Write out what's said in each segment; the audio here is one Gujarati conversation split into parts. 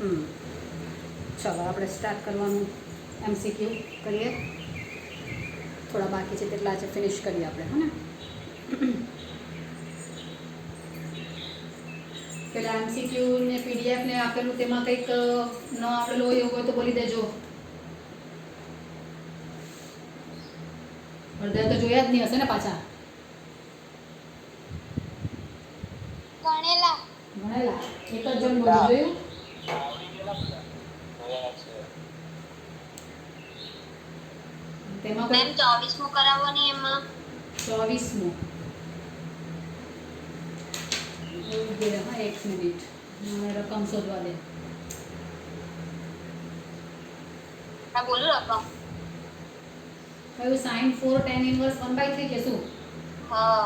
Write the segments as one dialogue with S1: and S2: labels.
S1: ચલો આપણે સ્ટાર્ટ કરવાનું MCQ કરીએ. થોડા બાકી છે તેટલા આજે ફિનિશ કરીએ આપણે, હે ને. પેલા MCQ ને PDF ને આપેલું તેમાં કંઈક ન આપેલું હોય એવું હોય તો બોલી દેજો. અડધા તો જોયા જ નહીં હશે ને પાછા.
S2: ગણેલા
S1: એક જ જણ બોલી જોયું. તેમાં
S2: મેમ 24મું કરાવવાની એમાં
S1: 24મું. હા, એક મિનિટ મને રકમ શોધવા દે.
S2: હા બોલું રકમ.
S1: કયું sin 4 tan inverse 1/3 કે શું?
S2: હા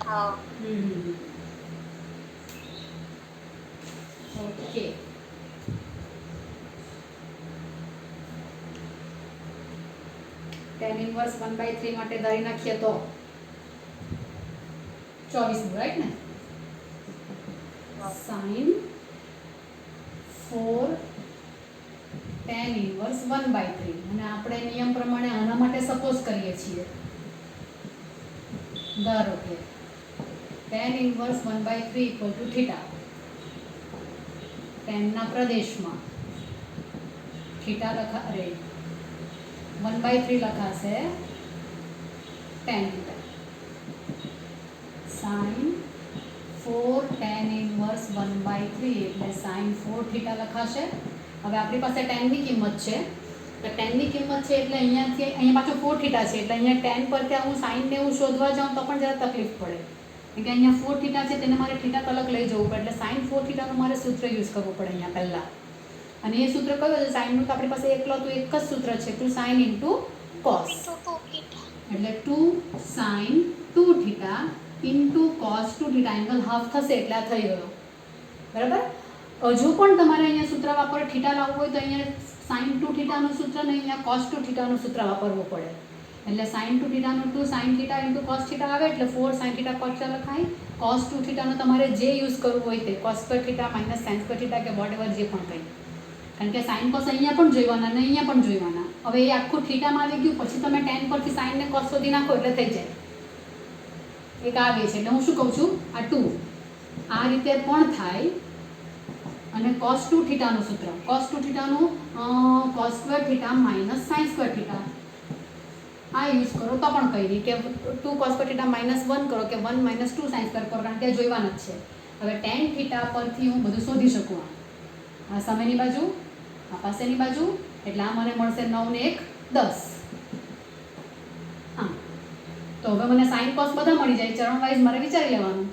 S2: હા
S1: ઓકે. tan inverse 1/3 માટે ધારી નાખીએ તો 24મું, રાઈટ ને. sin 4 tan inverse 1/3 અને આપણે નિયમ પ્રમાણે આના માટે સપોઝ કરીએ છીએ. ધારો કે tan inverse 1/3 = θ. tan ના પ્રદેશમાં θ લખા અરે 1/3 લખાશે tan θ. sin 4 tan inverse 1/3 એટલે sin 4 θ લખાશે. હવે આપણી પાસે tan ની કિંમત છે તો tan ની કિંમત છે એટલે અહીંયા પાછું 4 θ છે એટલે અહીંયા tan પર ત્યાં હું sin ને હું શોધવા જાઉં તો પણ જરા તકલીફ પડે કેમ કે અહીંયા 4 θ છે તેને મારે θ તલક લઈ જવું પડે એટલે sin 4 θ નું મારે સૂત્ર યુઝ કરવું પડે અહીંયા પહેલાં. અને એ સૂત્ર કયું છે? sin નું તો આપણી પાસે એકલો તો એક જ સૂત્ર છે 2 sin * cos એટલે 2 sin 2 θ * cos 2 θ એંગલ હાફ થશે એટલે આ થઈ ગયો બરાબર. હજુ પણ તમારે અહીંયા સૂત્ર વાપરે θ લાવવું હોય તો અહીંયા sin 2 θ નું સૂત્ર ને અહીંયા cos 2 θ નું સૂત્ર વાપરવું પડે એટલે sin 2 θ નું 2 sin θ * cos θ આવે એટલે 4 sin θ cos θ લખાય. cos 2 θ નું તમારે જે યુઝ કરવું હોય તે cos square θ - sin square θ કે વોટએવર જે પણ કંઈ, કારણ કે sin cos અહીંયા પણ જોઈવાના અને અહીંયા પણ જોઈવાના. હવે એ આખું થીટામાં આવી ગયું પછી તમે tan પરથી sin ને cos શોધી નાખો એટલે થઈ જાય. એક આવે છે એટલે હું શું કહું છું આ 2 આ રીતે પણ થાય. અને cos 2 θ નું સૂત્ર cos 2 θ નું cos square θ - sin square θ આ યુઝ કરો તો પણ કંઈ નહીં કે 2 cos square θ -1 કરો કે 1 - 2 sin square કરો કારણ કે જોઈવાના જ છે. હવે tan θ પરથી હું બધું શોધી શકું. આ સામેની બાજુ આ પાસેની બાજુ એટલે આ મને મળશે 9 ને 1 10. હા તો હવે મને sin cos બધા મળી જાય. ચરણ વાઇઝ મારે વિચારી લેવાનું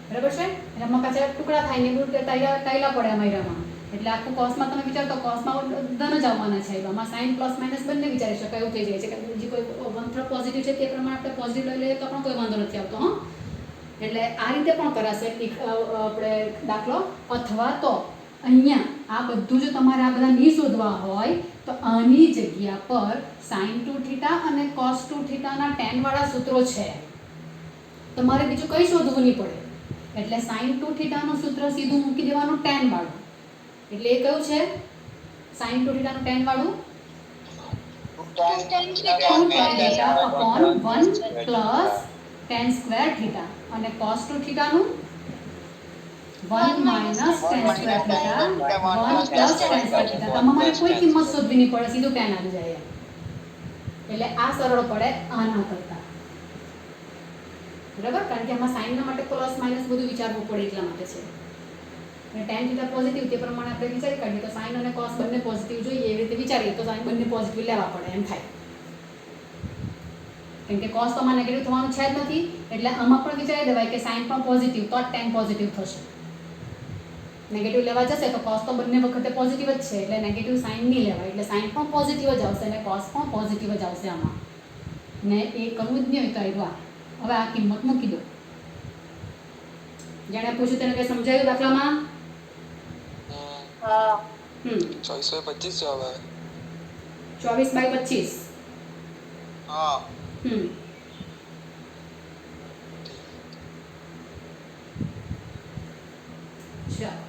S1: બરાબર છે. એટલે આમાં પાછા ટુકડા થાય ને બધું ટાયલા પડે અમારામાં એટલે આખું કોસમાં તમે વિચારો તો કોસમાં ધન જ આવવાના છે. આમાં સાઇન પ્લસ માઇનસ બંને વિચારી શકાય એવું થઈ જાય છે કે બીજી કોઈ 1/3 પોઝિટિવ છે તે પ્રમાણે આપણે પોઝિટિવ લઈ લઈએ તો પણ કોઈ વાંધો નથી આવતો. હા એટલે આ રીતે પણ કરાશે આપણે દાખલો. અથવા તો અહીંયા આ બધું જો તમારે આ બધા નહીં શોધવા હોય તો આની જગ્યા પર sin 2 θ અને cos 2 θ ના tan વાળા સૂત્રો છે. તમારે બીજું કંઈ શોધવું નહીં પડે એટલે sin 2 θ નું સૂત્ર સીધું મૂકી દેવાનું tan વાળું. એટલે એ કયું છે sin 2 θ નું tan વાળું
S2: 2 tan θ
S1: upon 1 plus tan square θ અને cos 2 θ નું 1 minus tan square θ 1 plus tan square θ. તમારે કોઈ કિંમત શોધવી નહીં પડે સીધું tan આવી જાય એટલે આ સરળ પડે આના કરતા બરાબર. કારણ કે આમાં સાઇનના માટે પ્લસ માઇનસ બધું વિચારવું પડે એટલા માટે છે. અને tan θ પોઝિટિવ તે પ્રમાણે આપણે વિચારી કાઢીએ તો સાઇન અને cos બંને પોઝિટિવ જોઈએ એવી રીતે વિચારીએ તો સાઇન બંને પોઝિટિવ લેવા પડે એમ થાય. કેમ કે cos તો આમાં નેગેટિવ થવાનું છે જ નથી એટલે આમાં પણ વિચારી દેવાય કે સાઇન પણ પોઝિટિવ તો જ tan પોઝિટિવ થશે. નેગેટિવ લેવા જશે તો cos તો બંને વખતે પોઝિટિવ જ છે એટલે નેગેટિવ સાઇન નહીં લેવાય એટલે સાઇન પણ પોઝિટિવ જ આવશે અને cos પણ પોઝિટિવ જ આવશે આમાં. ને એ કરવું જ નહીં હોય તો આવ્યું. હવે આ કિંમત મૂકી દો. જેણે પૂછ્યું તેને કંઈ સમજાયું દાખલામાં?
S2: હા
S3: 24/25 જવાબ આવે.
S1: 24/25.
S3: હા
S1: ચાલો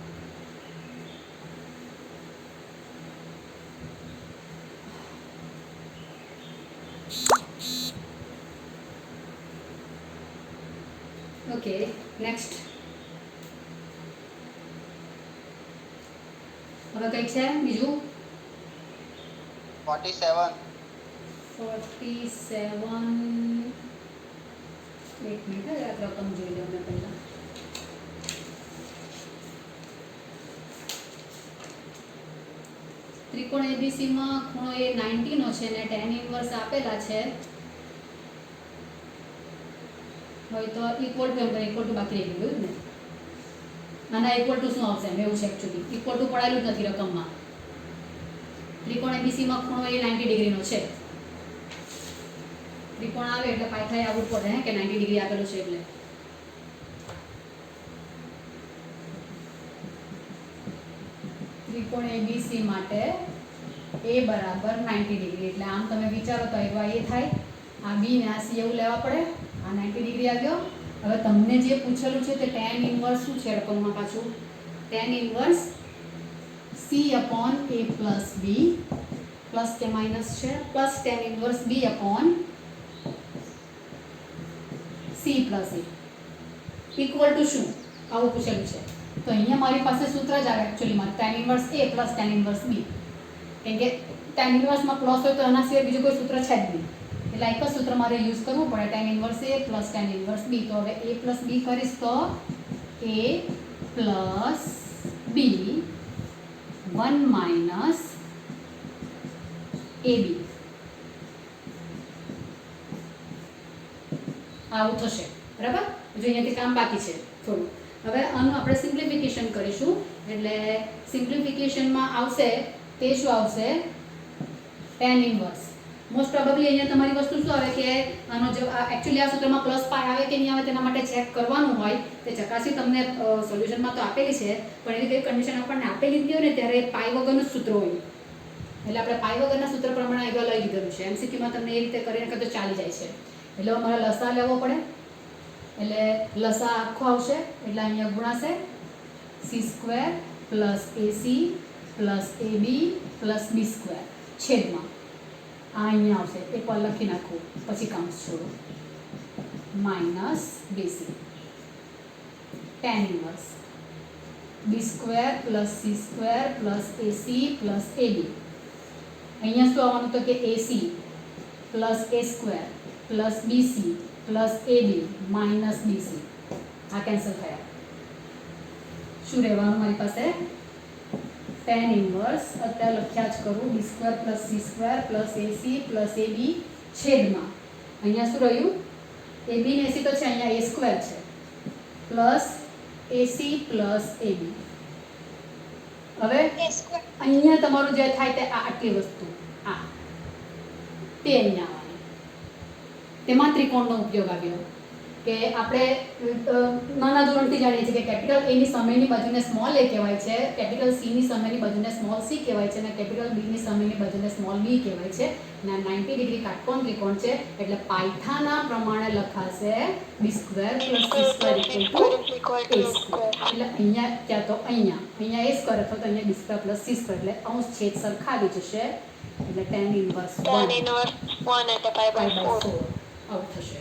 S1: ઓકે નેક્સ્ટ હવે કંઈક છે બીજું
S4: 47
S1: 47 એક મિનિટ આ રકમ જોઈ લઉં મેં પહેલાં ત્રિકોણ એબીસીમાં ખૂણો એ 90 નો છે ને tan ઇન્વર્સ આપેલા છે હોય તો ઇક્વલ ટુ બાકી રહી ગયું ને આના ઇક્વલ ટુ શું આવશે એમ એવું છે એકચ્યુઅલી ઇક્વલ ટુ પડાયેલું જ નથી રકમમાં ત્રિકોણ એબીસીમાં ખૂણો એ 90 ડિગ્રીનો છે ત્રિકોણ આવે એટલે પાયથાએ આવવું પડે હે કે 90 ડિગ્રી આપેલું છે એટલે ત્રિકોણ એબીસી માટે a બરાબર 90 ડિગ્રી એટલે આમ તમે વિચારો તો આ a થાય આ b ને આ c એવું લેવા પડે આ 90 ડિગ્રી આવ્યો હવે તમને જે પૂછેલું છે તે tan ઇન્વર્સ શું છે રકમમાં પાછું tan inverse c upon a plus b plus કે માઇનસ છે plus tan inverse b upon c plus a equal to શું આવું પૂછેલું છે તો અહીંયા મારી પાસે સૂત્ર જ આવે એકચ્યુઅલીમાં tan inverse a plus tan inverse b કેમ કે tan ઇન્વર્સમાં પ્લસ હોય તો એના સિવાય બીજું કોઈ સૂત્ર છે જ નહીં એટલે એક જ સૂત્ર મારે યુઝ કરવું પડે tan inverse a plus tan inverse b તો હવે a પ્લસ b કરીશ તો a plus b 1 minus ab આવું થશે બરાબર જો અહીંયાથી કામ બાકી છે થોડું હવે આનું આપણે સિમ્પ્લિફિકેશન કરીશું એટલે સિમ્પ્લિફિકેશનમાં આવશે તે શું આવશે tan ઇન્વર્સ મોસ્ટ પ્રોબેબલી અહીંયા તમારી વસ્તુ શું આવે કે આનો જો એકચ્યુઅલી આ સૂત્રમાં પ્લસ પાય આવે કે નહીં આવે તેના માટે ચેક કરવાનું હોય તે ચકાસી તમને સોલ્યુશનમાં તો આપેલી છે પણ એની કઈ કન્ડિશન આપણને આપેલી જ નહીં હોય ને ત્યારે પાય વગરનું જ સૂત્ર હોય એટલે આપણે પાય વગરના સૂત્ર પ્રમાણે આગળ લઈ લીધેલું છે એમસીક્યુમાં તમને એ રીતે કરીને તો ચાલી જાય છે એટલે મારે લસા લેવો પડે એટલે લસા આખો આવશે એટલે અહીંયા ગુણાશે c² plus ac plus ab plus b² છેદમાં આ અહીંયા આવશે એકવાર લખી નાખું પછી કાઉન્સ છોડો minus bc tan inverse b² plus c² plus ac plus ab અહીંયા શું આવવાનું તો કે ac plus a² plus bc plus ab minus bc આ કેન્સલ થયા શું રહેવાનું મારી પાસે tan ઇન્વર્સ અત્યારે લખ્યા જ કરું b² plus c² plus ac plus ab છેદમાં અહીંયા શું રહ્યું ab ને ac તો છે અહીંયા a² છે પ્લસ ac પ્લસ ab હવે અહીંયા તમારું જે થાય તે આ આટલી વસ્તુ આ તે અહીંયા આવવાની તેમાં ત્રિકોણનો ઉપયોગ આવ્યો કે આપણે નાના ધોરણથી જાણીએ છીએ કે કેપિટલ A ની સામેની બાજુને સ્મોલ a કહેવાય છે કેપિટલ C ની સામેની બાજુને સ્મોલ c કહેવાય છે અને કેપિટલ B ની સામેની બાજુને સ્મોલ b કહેવાય છે અને 90 ડિગ્રી કાટકોણ ત્રિકોણ છે એટલે પાયથાના પ્રમાણે લખાશે b² + c² એટલે અહીંયા ક્યાં તો અહીંયા a² અથવા તો અહીંયા b² + c² એટલે અંશ છેદ સરખા આવી જશે એટલે tan ઇન્વર્સ 1
S2: એટલે pi/4
S1: આવું થશે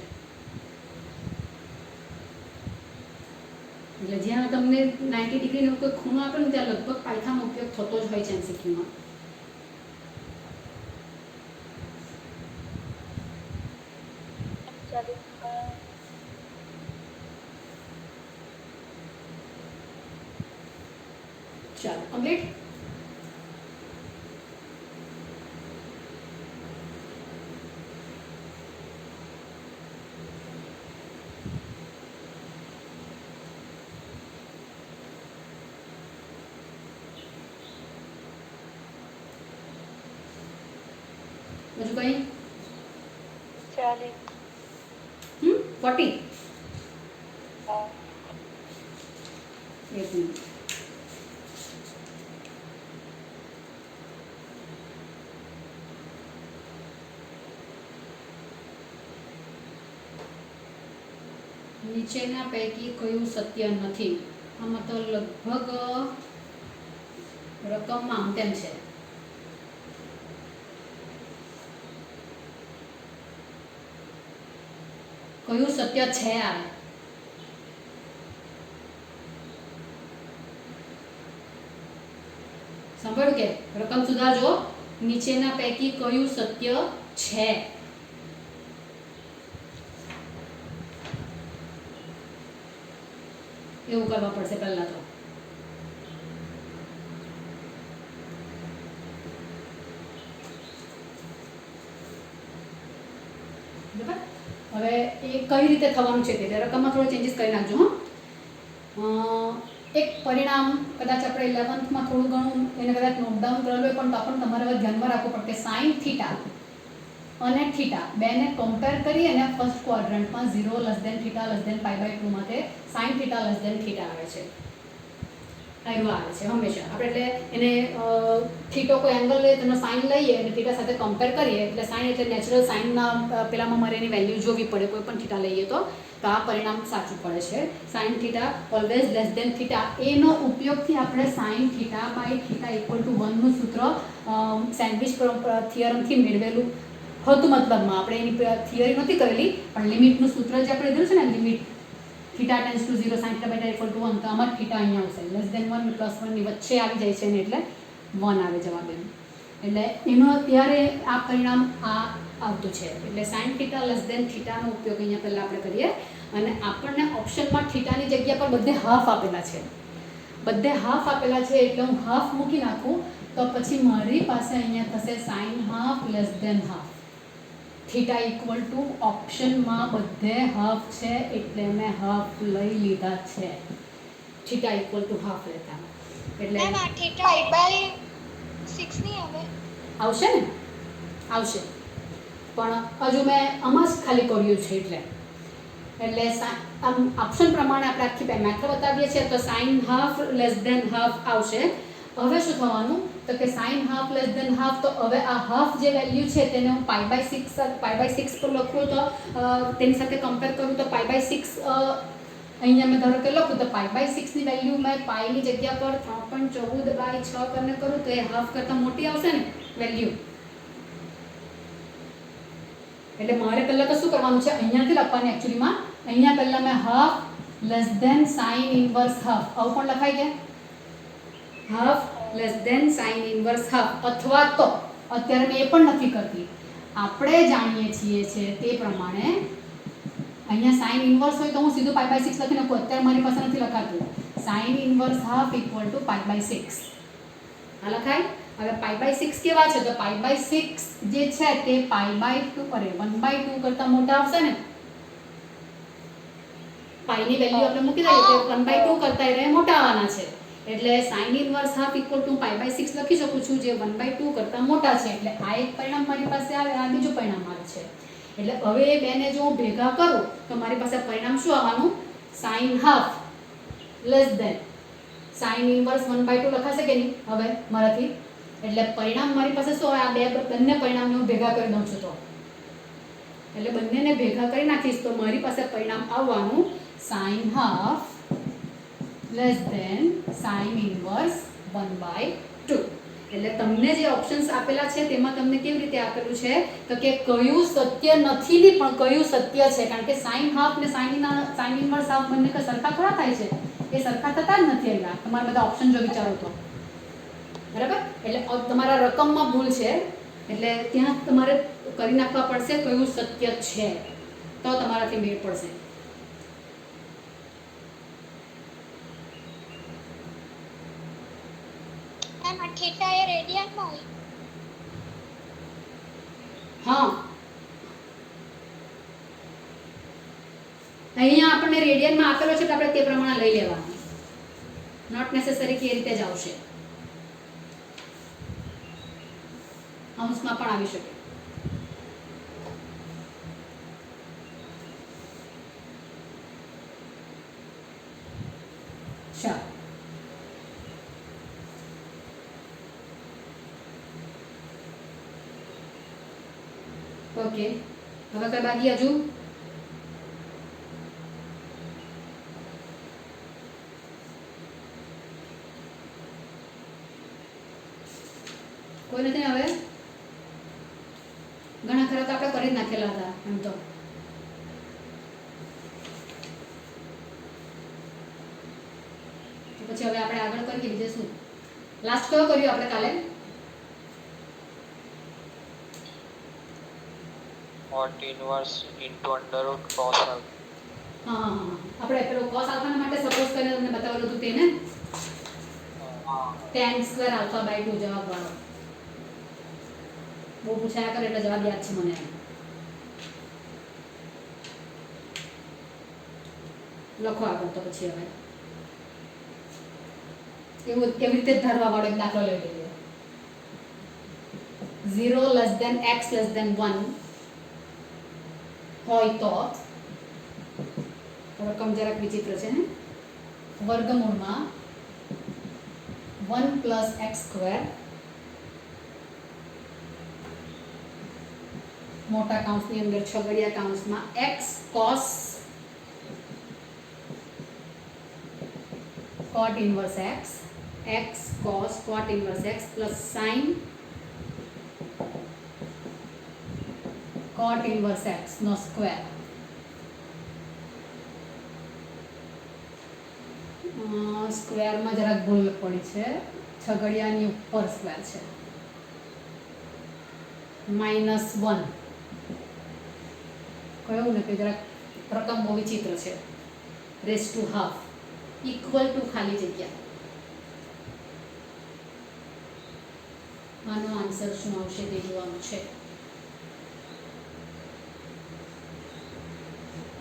S1: એટલે જ્યાં તમને 90 ડિગ્રીનો કોઈ ખૂણો આપે ને ત્યાં લગભગ પાયથાનો ઉપયોગ થતો જ હોય છે એમસીક્યુમાં ચાલો કમ્પ્લીટ બીજું કઈ 40 એક મિનિટ નીચેના પૈકી કયું સત્ય નથી આમાં તો લગભગ રકમમાં આમ તેમ છે કયું સત્ય છે આ સાંભળ્યું કે રકમ સુધારજો. નીચેના પૈકી કયું સત્ય છે? એવું કરવા પડશે પહેલા તો. બરાબર. હવે એ કઈ રીતે થવાનું છે તે રકમમાં થોડો ચેન્જીસ કરી નાખજો. હા, એક પરિણામ કદાચ આપણે 11th થોડું ઘણું એને કદાચ નોટડાઉન કરેલું હોય, પણ તો પણ તમારે હવે ધ્યાનમાં રાખવું પડે કે સાઇન થીટા અને થીટા બેને કમ્પેર કરી અને ફર્સ્ટ ક્વાડ્રન્ટમાં 0 less than theta less than π/2 માટે sine theta less than theta આવે છે. આવ્યું આવે છે હંમેશા. આપણે એટલે એને થીટો કોઈ એંગલ લઈએ તેનો સાઇન લઈએ અને થીટા સાથે કમ્પેર કરીએ એટલે સાઇન એટલે નેચરલ સાઇનના પેલામાં મારે એની વેલ્યુ જોવી પડે. કોઈ પણ થીટા લઈએ તો આ પરિણામ સાચું પડે છે. Sine theta always less than theta. એનો ઉપયોગથી આપણે sine theta by theta equal to 1 નું સૂત્ર સેન્ડવિચ થિયરમથી મેળવેલું હતું. મતલબમાં આપણે એની થિયરી નહોતી કરેલી, પણ લિમિટનું સૂત્ર જે આપણે દીધું છે ને, limit theta tends to 0 sine theta by equal to 1, તો આમાં થીટા અહીંયા આવશે. લેસ ધેન 1 પ્લસ 1 ની વચ્ચે આવી જાય છે ને એટલે 1 આવે જવાબ એમ. એટલે એનો ત્યારે આ પરિણામ આ આવતું છે. એટલે સાઇન થીટા લેસ ધેન થીટાનો ઉપયોગ અહીંયા પહેલાં આપણે કરીએ. અને આપણને ઓપ્શનમાં થીટાની જગ્યા પર બધે હાફ આપેલા છે. બધે હાફ આપેલા છે એટલે હું હાફ મૂકી નાખું તો પછી મારી પાસે અહીંયા થશે sine half less than half. Theta equal to ઓપ્શનમાં બધે હાફ છે એટલે મેં હાફ લઈ લીધા છે. થીટા ઇક્વલ ટુ હાફ લેતા એટલે
S2: મેમ આ થીટા π/6 નહીં આવે?
S1: આવશે ને? આવશે, પણ હજુ મેં આમાં જ ખાલી કર્યું છે એટલે આમ ઓપ્શન પ્રમાણે આપણે આખી મેથડ બતાવીએ છીએ તો sine half less than half આવશે. હવે શું થવાનું તો કે sine half less than half, તો હવે આ હાફ જે વેલ્યુ છે તેને હું π/6 પર લખું તો તેની સાથે કમ્પેર કરું તો π/6 અહીંયા મેં ધારો કે લખું તો π/6 ની વેલ્યુ મેં પાઈની જગ્યા પર 3.14/6 કરીને કરું તો એ હાફ કરતાં મોટી આવશે ને વેલ્યુ. એટલે મારે પહેલાં તો શું કરવાનું છે, અહીંયાથી લખવાની એકચ્યુઅલીમાં. અહીંયા પહેલાં મેં half less than sine inverse half આવું પણ લખાય કે half less than sine inverse half. અથવા તો અત્યારે મેં એ પણ નથી કરતી, આપણે જાણીએ છીએ છે તે પ્રમાણે અહીંયા સાઇન ઇનવર્સ હોય તો હું સીધું π/6 લખી નાખું. અત્યારે મારી પાસે નથી લખાતું. Sine inverse half equal to π/6 આ લખાય. હવે π/6 કેવા છે તો π/6 જે છે તે π/2 અરે 1/2 કરતાં મોટા આવશે ને. પાઈની વેલ્યુ આપણે મૂકી દઈએ તો 1/2 કરતાં એ મોટા આવવાના છે. એટલે sine inverse half equal to π/6 લખી શકું છું જે 1/2 કરતાં મોટા છે. એટલે આ એક પરિણામ મારી પાસે આવે, આ બીજું પરિણામ આવે છે. એટલે હવે એ બેને જો હું ભેગા કરું તો મારી પાસે પરિણામ શું આવવાનું? Sine half less than sine inverse 1/2 લખાશે કે નહીં હવે મારાથી? એટલે પરિણામ મારી પાસે શું હોય? આ બંને પરિણામને હું ભેગા કરી દઉં છું તો એટલે બંનેને ભેગા કરી નાખીશ તો મારી પાસે પરિણામ આવવાનું sine half less than sine inverse 1/2. એટલે તમને જે ઓપ્શન્સ આપેલા છે તેમાં તમને કેવી રીતે આપેલું છે તો કે કયું સત્ય નથી ની પણ કયું સત્ય છે. કારણ કે સાઇન હાફ ને સાઇન ઇનવર્સ હાફ બંને સરખા થોડા થાય છે, એ સરખા થતા જ નથી. અહીંયા તમારા બધા ઓપ્શન જો વિચારો તો બરાબર. એટલે તમારા રકમમાં ભૂલ છે એટલે ત્યાં તમારે કરી નાખવા પડશે કયું સત્ય છે તો તમારાથી મેળ પડશે.
S2: મેમ આ થીટા એ રેડિયનમાં હોય?
S1: હા, અહીંયા આપણને રેડિયનમાં આપેલો છે તો આપણે તે પ્રમાણે લઈ લેવાનું. નોટ નેસેસરી કે એ રીતે જ આવશે. અંશમાં પણ આવી શકે. ચાલો ઓકે. હવે કઈ બાકી હજુ? કોઈ નથી હવે? ઘણા ખરા તો આપણે કરી જ નાખેલા હતા એમ તો. પછી હવે આપણે આગળ કરીએ બીજે શું? લાસ્ટ કયો કર્યો આપણે કાલે?
S3: cot inverse into under root cos alpha.
S1: હા આપણે પેલો cos આલ્ફાના માટે સપોઝ કરીને તમને બતાવેલું હતું તેને tan સ્ક્વેર આલ્ફા બાય 2 જવાબ વાળો. બહુ પૂછાયા કરે એટલે જવાબ યાદ છે મને. લખો આગળ તો પછી હવે એવું કેવી રીતે ધારવા વાળો એક દાખલો લઈ લઈએ. 0 less than x less than 1 હોય તો રકમ જરાક વિચિત્ર છે ને, વર્ગમૂળમાં 1 પ્લસ એક્સ સ્ક્વેર મોટા કૌંસની અંદર છગડિયા કૌંસમાં x cos cot inverse x cos cot inverse x plus sin cot inverse x નો સ્ક્વેર. સ્ક્વેરમાં જરાક ભૂલ પડી છે, છગડિયાની ઉપર સ્ક્વેર છે. -1 કહ્યું ને કે જરાક રકમ બહુ વિચિત્ર છે. Raise to half equal two ખાલી જગ્યા. આનો આન્સર શું આવશે તે જોવાનું છે.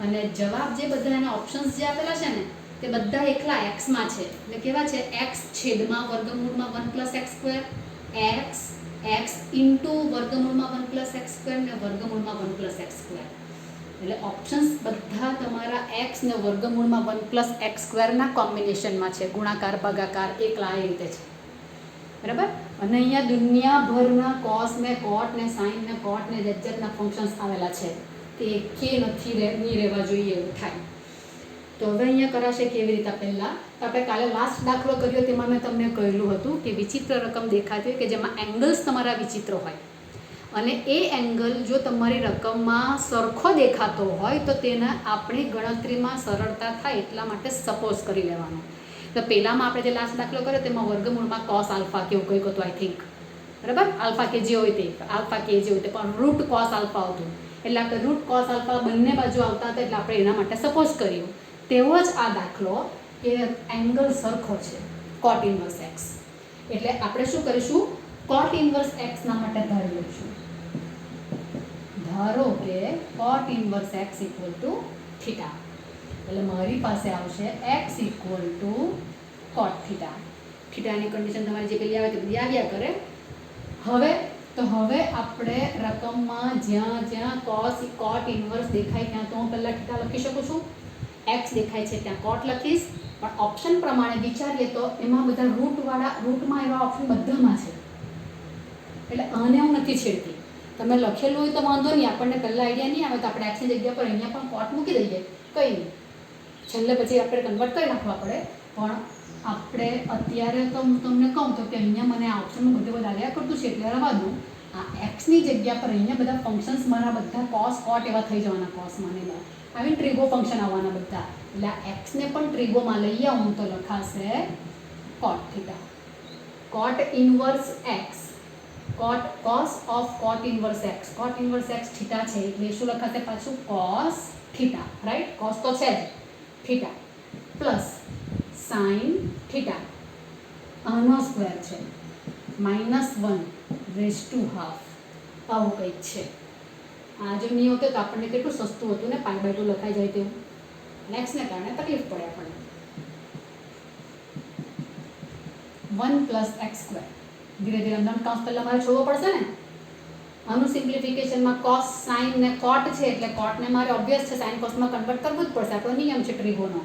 S1: અને જવાબ જે બધા એના ઓપ્શન્સ જે આપેલા છે ને તે બધા એકલા x માં છે. એટલે કેવા છે? x છેદમાં વર્ગમૂળમાં 1 plus x square, x into વર્ગમૂળમાં 1 પ્લસ એક્સ સ્ક્વેર ને વર્ગમૂળમાં 1 પ્લસ એક્સ સ્ક્વેર. એટલે ઓપ્શન્સ બધા તમારા x ને વર્ગમૂળમાં 1 પ્લસ એક્સ સ્ક્વેરના કોમ્બિનેશનમાં છે. ગુણાકાર, ભાગાકાર એકલા એ રીતે છે. બરાબર. અને અહીંયા દુનિયાભરના કોસ ને કોટ ને સાઇન ને કોટ ને જાતના ફંક્શન્સ આવેલા છે. તે કે નહીં રહેવા જોઈએ એવું થાય. તો હવે અહીંયા કરાશે કેવી રીતે? પહેલાં તો આપણે કાલે લાસ્ટ દાખલો કર્યો તેમાં મેં તમને કહેલું હતું કે વિચિત્ર રકમ દેખાતી હોય કે જેમાં એંગલ્સ તમારા વિચિત્ર હોય અને એ એંગલ જો તમારી રકમમાં સરખો દેખાતો હોય તો તેને આપણી ગણતરીમાં સરળતા થાય એટલા માટે સપોઝ કરી લેવાનો. તો પહેલાંમાં આપણે જે લાસ્ટ દાખલો કર્યો તેમાં વર્ગમૂળમાં કોસ આલ્ફા કેવું કંઈક હતું આઈ થિંક. બરાબર. આલ્ફા કે જે હોય તે આલ્ફા કે જે હોય તે પણ રૂટ કોસ આલ્ફા આવતું. એટલે આપણે રૂટ કોસ આલ્ફા બંને બાજુ આવતા હતા એટલે આપણે એના માટે સપોઝ કર્યું. તેવો જ આ દાખલો કે એંગલ સરખો છે કોટ ઇન્વર્સ એક્સ. એટલે આપણે શું કરીશું? કોટ ઇન્વર્સ એક્સના માટે ધારી લઈશું. ધારો કે cot inverse x equal to theta. એટલે મારી પાસે આવશે x equal to cot theta. થીટાની કન્ડિશન તમારી જે પેલી આવે તે બધી આવ્યા કરે. હવે આપણે રકમમાં જ્યાં જ્યાં કોટ ઇન્વર્સ દેખાય ત્યાં તો હું પહેલાં થીટા લખી શકું છું. એક્સ દેખાય છે ત્યાં કોટ લખીશ. પણ ઓપ્શન પ્રમાણે વિચારીએ તો એમાં બધા રૂટમાં એવા ઓપ્શન બધામાં છે. એટલે આને હું નથી છેડતી. તમે લખેલું હોય તો વાંધો નહીં, આપણને પહેલાં આઈડિયા નહીં આવે તો આપણે એક્સની જગ્યા પર અહીંયા પણ કોટ મૂકી દઈએ, કંઈ નહીં. છેલ્લે પછી આપણે કન્વર્ટ કરી નાખવા પડે. પણ આપણે અત્યારે તો હું તમને કહું તો કે અહીંયા મને આ ઓપ્શનમાં બધું આવ્યા કરતું છે એટલે રહેવા દઉં. આ એક્સની જગ્યા પર અહીંયા બધા ફંક્શન્સ મારા બધા કોસ કોટ એવા થઈ જવાના. કોસ માનેલા આવીને ટ્રીગો ફંક્શન આવવાના બધા. એટલે આ એક્સને પણ ટ્રીગોમાં લઈ આવું તો લખાશે કોટ theta. Coat inverse x cos of cot inverse x. cot inverse x theta છે એટલે શું લખાશે પાછું? cos theta. રાઈટ. cos તો છે જ, થીટા પ્લસ sin થીટા. આનો સ્ક્વેર છે -1 રેઝ ટુ હાફ. આવું કંઈક છે. આ જો નહીં હોતું તો આપણને કેટલું સસ્તું હતું ને, π/2 લખાઈ જાય તેવું. નેક્સ્ટને કારણે તકલીફ પડે આપણને. 1 પ્લસ એક્સ સ્ક્વેર. ધીરે ધીરે અંદર કૌંસ પહેલાં મારે છોડવો પડશે ને. આનું સિમ્પ્લિફિકેશનમાં કોસ સાઇન ને કોટ છે એટલે કોટને મારે ઓબ્વિયસ છે સાઇન કોસમાં કન્વર્ટ કરવું જ પડશે. આપણો નિયમ છે ટ્રીગોનો.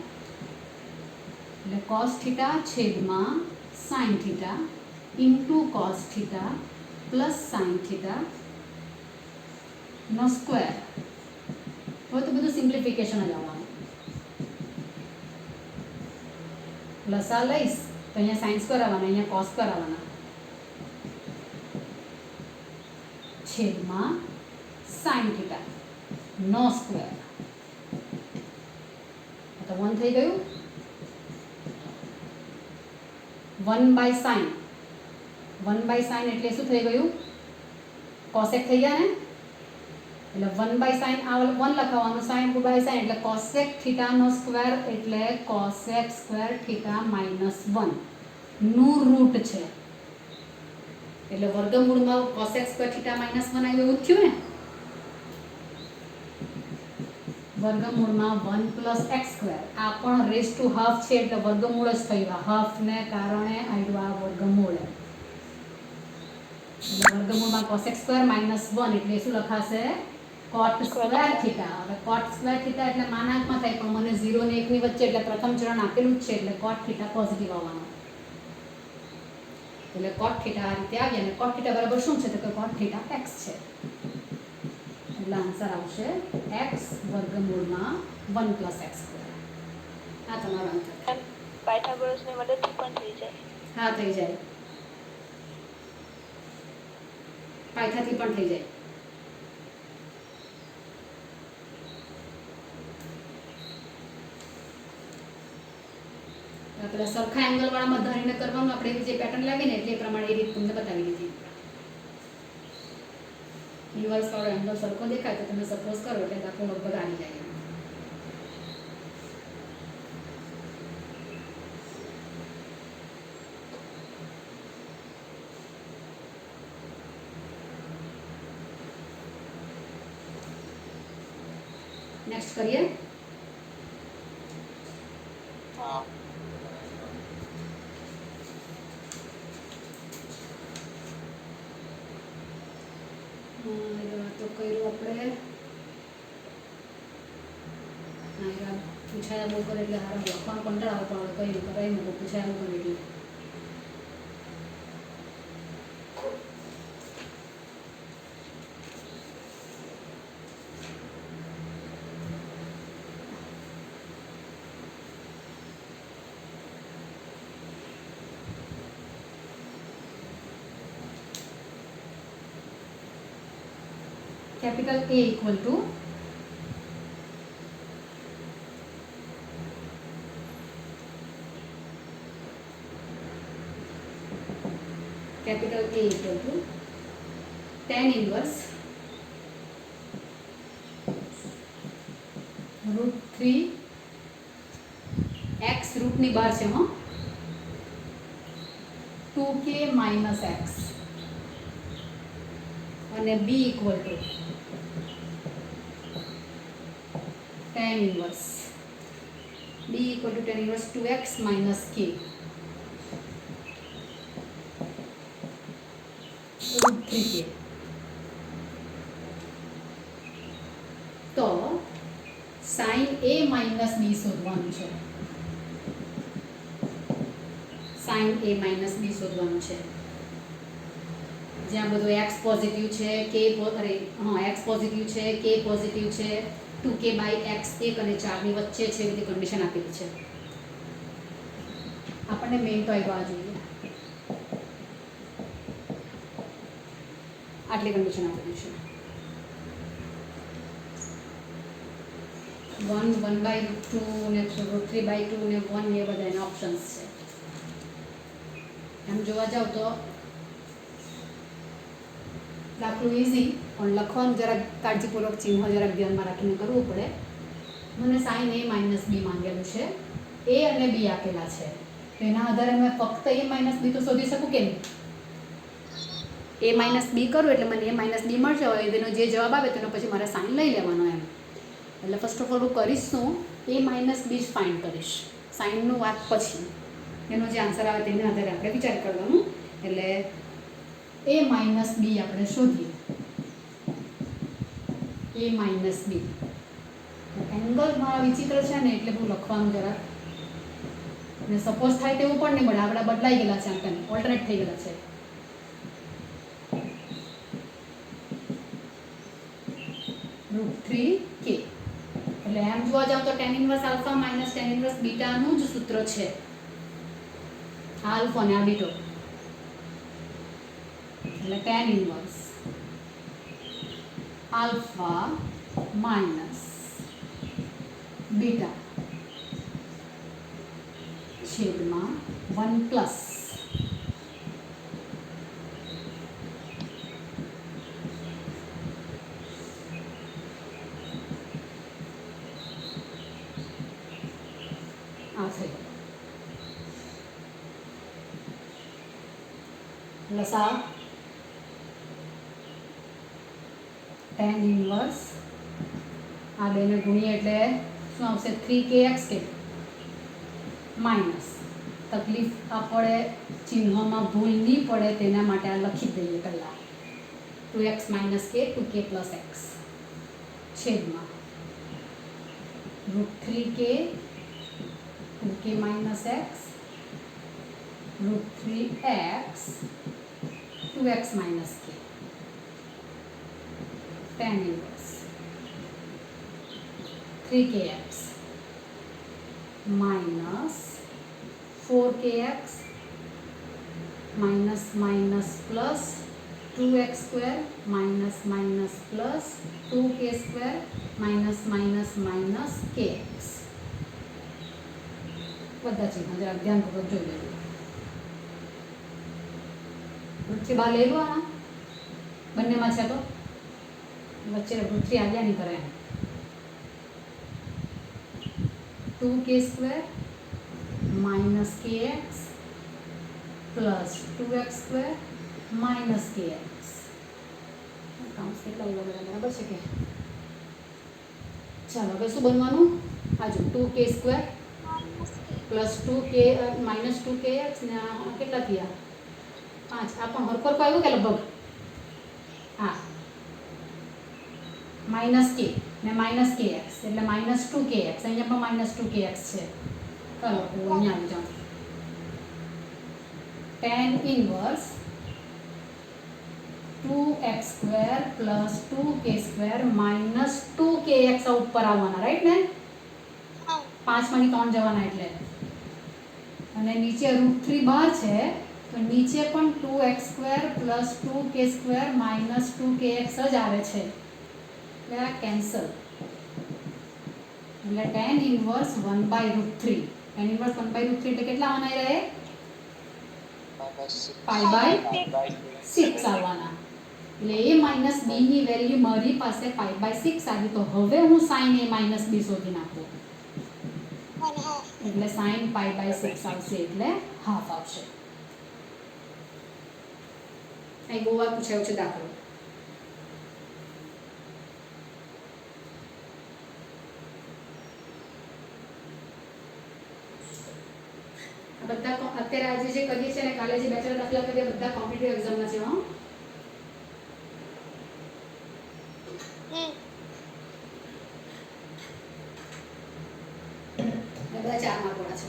S1: એટલે કોસ થીટા છેદમાં sine theta into cos theta plus sine theta નો સ્ક્વેર. હવે તો બધું સિમ્પ્લિફિકેશન જ આવવાનું. લસા લઈશ તો અહીંયા સાઇન સ્ક્વેર આવવાના, અહીંયા કોસ સ્ક્વેર આવવાના. છેદમાં સાઇન થીટા નો સ્ક્વેર. તો 1 થઈ ગયું. 1/sin 1/sin એટલે શું થઈ ગયું? કોસેક થઈ ગયા ને, એટલે 1/sin આ 1 લખાવવાનું, sin 2/sin એટલે કોસેક થીટાનો સ્ક્વેર એટલે કોસેક સ્ક્વેર થીટા -1 નું રૂટ છે, એટલે વર્ગમૂળમાં કોસેક સ્ક્વેર થીટા -1 આવ્યું, એવું જ થયું ને. વર્ગમૂળમાં 1 + x², આ પણ રેઝ ટુ હાફ છે એટલે વર્ગમૂળ જ થયું, આ હાફને કારણે આવ્યું આ વર્ગમૂળ. એટલે વર્ગમૂળમાં કોસેક સ્ક્વેર -1 એટલે શું લખાશે? Cot square theta. હવે કોટ સ્ક્વેર થીટા એટલે માનાંકમાં થાય, પણ મને 0 ને 1 ની વચ્ચે એટલે પ્રથમ ચરણ આપેલું જ છે એટલે કોટ થીટા પોઝિટિવ આવવાનો, એટલે કોટ થીટા આ રીતે આવી. અને કોટ થીટા બરાબર શું છે? તો કે કોટ થીટા x છે, એટલે આન્સર આવશે x વર્ગમૂળમાં 1 + x². આ તમારો આન્સર.
S2: પાયથાગોરસની મદદથી પણ થઈ જાય.
S1: હા, થઈ જાય, પાયથાથી પણ થઈ જાય. આપણે સરખા એંગલ વાળામાં ધારીને કરવાનું, આપણે જે પેટર્ન લાવીને એટલે એ પ્રમાણે એ રીત તમને બતાવી દીધી. ઇન્વર્સ વાળો એંગલ સરખો દેખાય તો તમે સપોઝ કરો એટલે દાખલો લગભગ આવી જાય. નેક્સ્ટ કરીએ.
S3: હા.
S1: તો કર્યું આપણે. પૂછાયા બહુ કરે એટલે હારા લખવાનું કંટાળો આવે, પણ હવે કઈ મૂકો, પૂછાયા બહુ કરે એટલે. capital A equal to capital A equal to tan inverse √3 x રૂટની બહાર છે, હો, 2k - x અને b equal to tan inverse b equal to tan inverse 2x - k √3k. તો sin a - b શોધવાનું છે, sin a - b શોધવાનું છે. જ્યાં બધું x પોઝિટિવ છે, k x પોઝિટિવ છે, k પોઝિટિવ છે, 2k/x 1 અને 4 ની વચ્ચે છે, એવી કન્ડિશન આપેલી છે. આપણને મેઇન તો આવ્યો આ જોઈએ, આટલી કન્ડિશન આપેલી છે. 1 1/2 ને 3/2 ને 1 એ બધા એના ઓપ્શન્સ છે. એમ જોવા જાવ તો દાખલું ઇઝી, પણ લખવાનું જરાક કાળજીપૂર્વક ચિહ્ન જરાક ધ્યાનમાં રાખીને કરવું પડે. મને sin a - b માંગેલું છે, a અને b આપેલા છે, તો એના આધારે મેં ફક્ત a - b તો શોધી શકું કે નહીં? a - b કરું એટલે મને a - b મળશે, હવે એનો જે જવાબ આવે તેનો પછી મારે સાઇન લઈ લેવાનો એમ. એટલે ફર્સ્ટ ઓફ ઓલ હું કરીશ શું, a - b જ ફાઇન્ડ કરીશ, સાઇનનું વાત પછી એનો જે આન્સર આવે તેના આધારે આપણે વિચાર કરવાનું. એટલે a - b આપણે શોધીએ. a - b એંગલ મારા વિચિત્ર છે ને એટલે હું લખવાનું જરા, ને સપોઝ થાય તેવું પણ નહીં મળે, આપણે બદલાઈ ગયેલા છે, આમ તેમ ઓલ્ટરનેટ થઈ ગયેલા છે. √3k એટલે એમ જોવા જાવ તો tan inverse alpha - tan inverse બીટાનું જ સૂત્ર છે, આ આલ્ફા ને આ બીટો, એટલે tan inverse alpha minus beta છેદમાં 1 પ્લસ લસા tan ઇન્વર્સ આ બેને ગુણીએ એટલે શું આવશે 3kx કે માઇનસ તકલીફ આ પડે ચિહ્નમાં ભૂલ નહીં પડે તેના માટે આ લખી દઈએ પહેલાં 2x માઇનસ કે 2k પ્લસ એક્સ છેદમાં √3k 2k minus x √3x 2x minus કે tan inverse 3kx minus 4kx minus minus plus 2x square minus minus plus 2k square minus minus minus kx બધા ચિહ્નો જરા ધ્યાનપૂર્વક જોઈ લેજો વચ્ચે બહાર લઈ લો આના બંનેમાં છે તો વચ્ચે √3 આવ્યા નહીં કરે 2k square minus kx plus 2x square minus kx કાઉન્સ કેટલા આવ્યા બરાબર છે કે ચાલો હવે શું બનવાનું આજુ 2k square plus 2k minus 2kx ને આ કેટલા થયા 5 આ પણ હરખો આવ્યું કે લગભગ હા માઇનસ કે ને માઇનસ kx એટલે માઇનસ 2kx અહીંયા પણ માઇનસ 2kx છે ચાલો અહીંયા આવી જાઓ tan inverse 2x square plus 2k square minus 2kx ઉપર આવવાના રાઈટ ને 5 માંથી 3 જવાના એટલે અને નીચે √3 બહાર છે તો નીચે પણ 2x square plus 2k square minus 2kx જ આવે છે એટલે આ કેન્સલ એટલે tan ઇન્વર્સ 1/√3 tan ઇન્વર્સ 1/√3 એટલે કેટલા આવવાના રહે π/6 આવવાના એટલે a માઇનસ b ની વેલ્યુ મારી પાસે π/6 આવી તો હવે હું sin a માઇનસ b શોધી નાખું એટલે sin π/6 આવશે એટલે હાફ આવશે અહીં બહુ વાર પૂછાયું છે દાખલો બધા અત્યારે આજે જે કરીએ છીએ અને કાલે જે બેચલર દાખલા કરીએ બધા કોમ્પિટિટિવ એક્ઝામના છે બધા 4 માર્કોના છે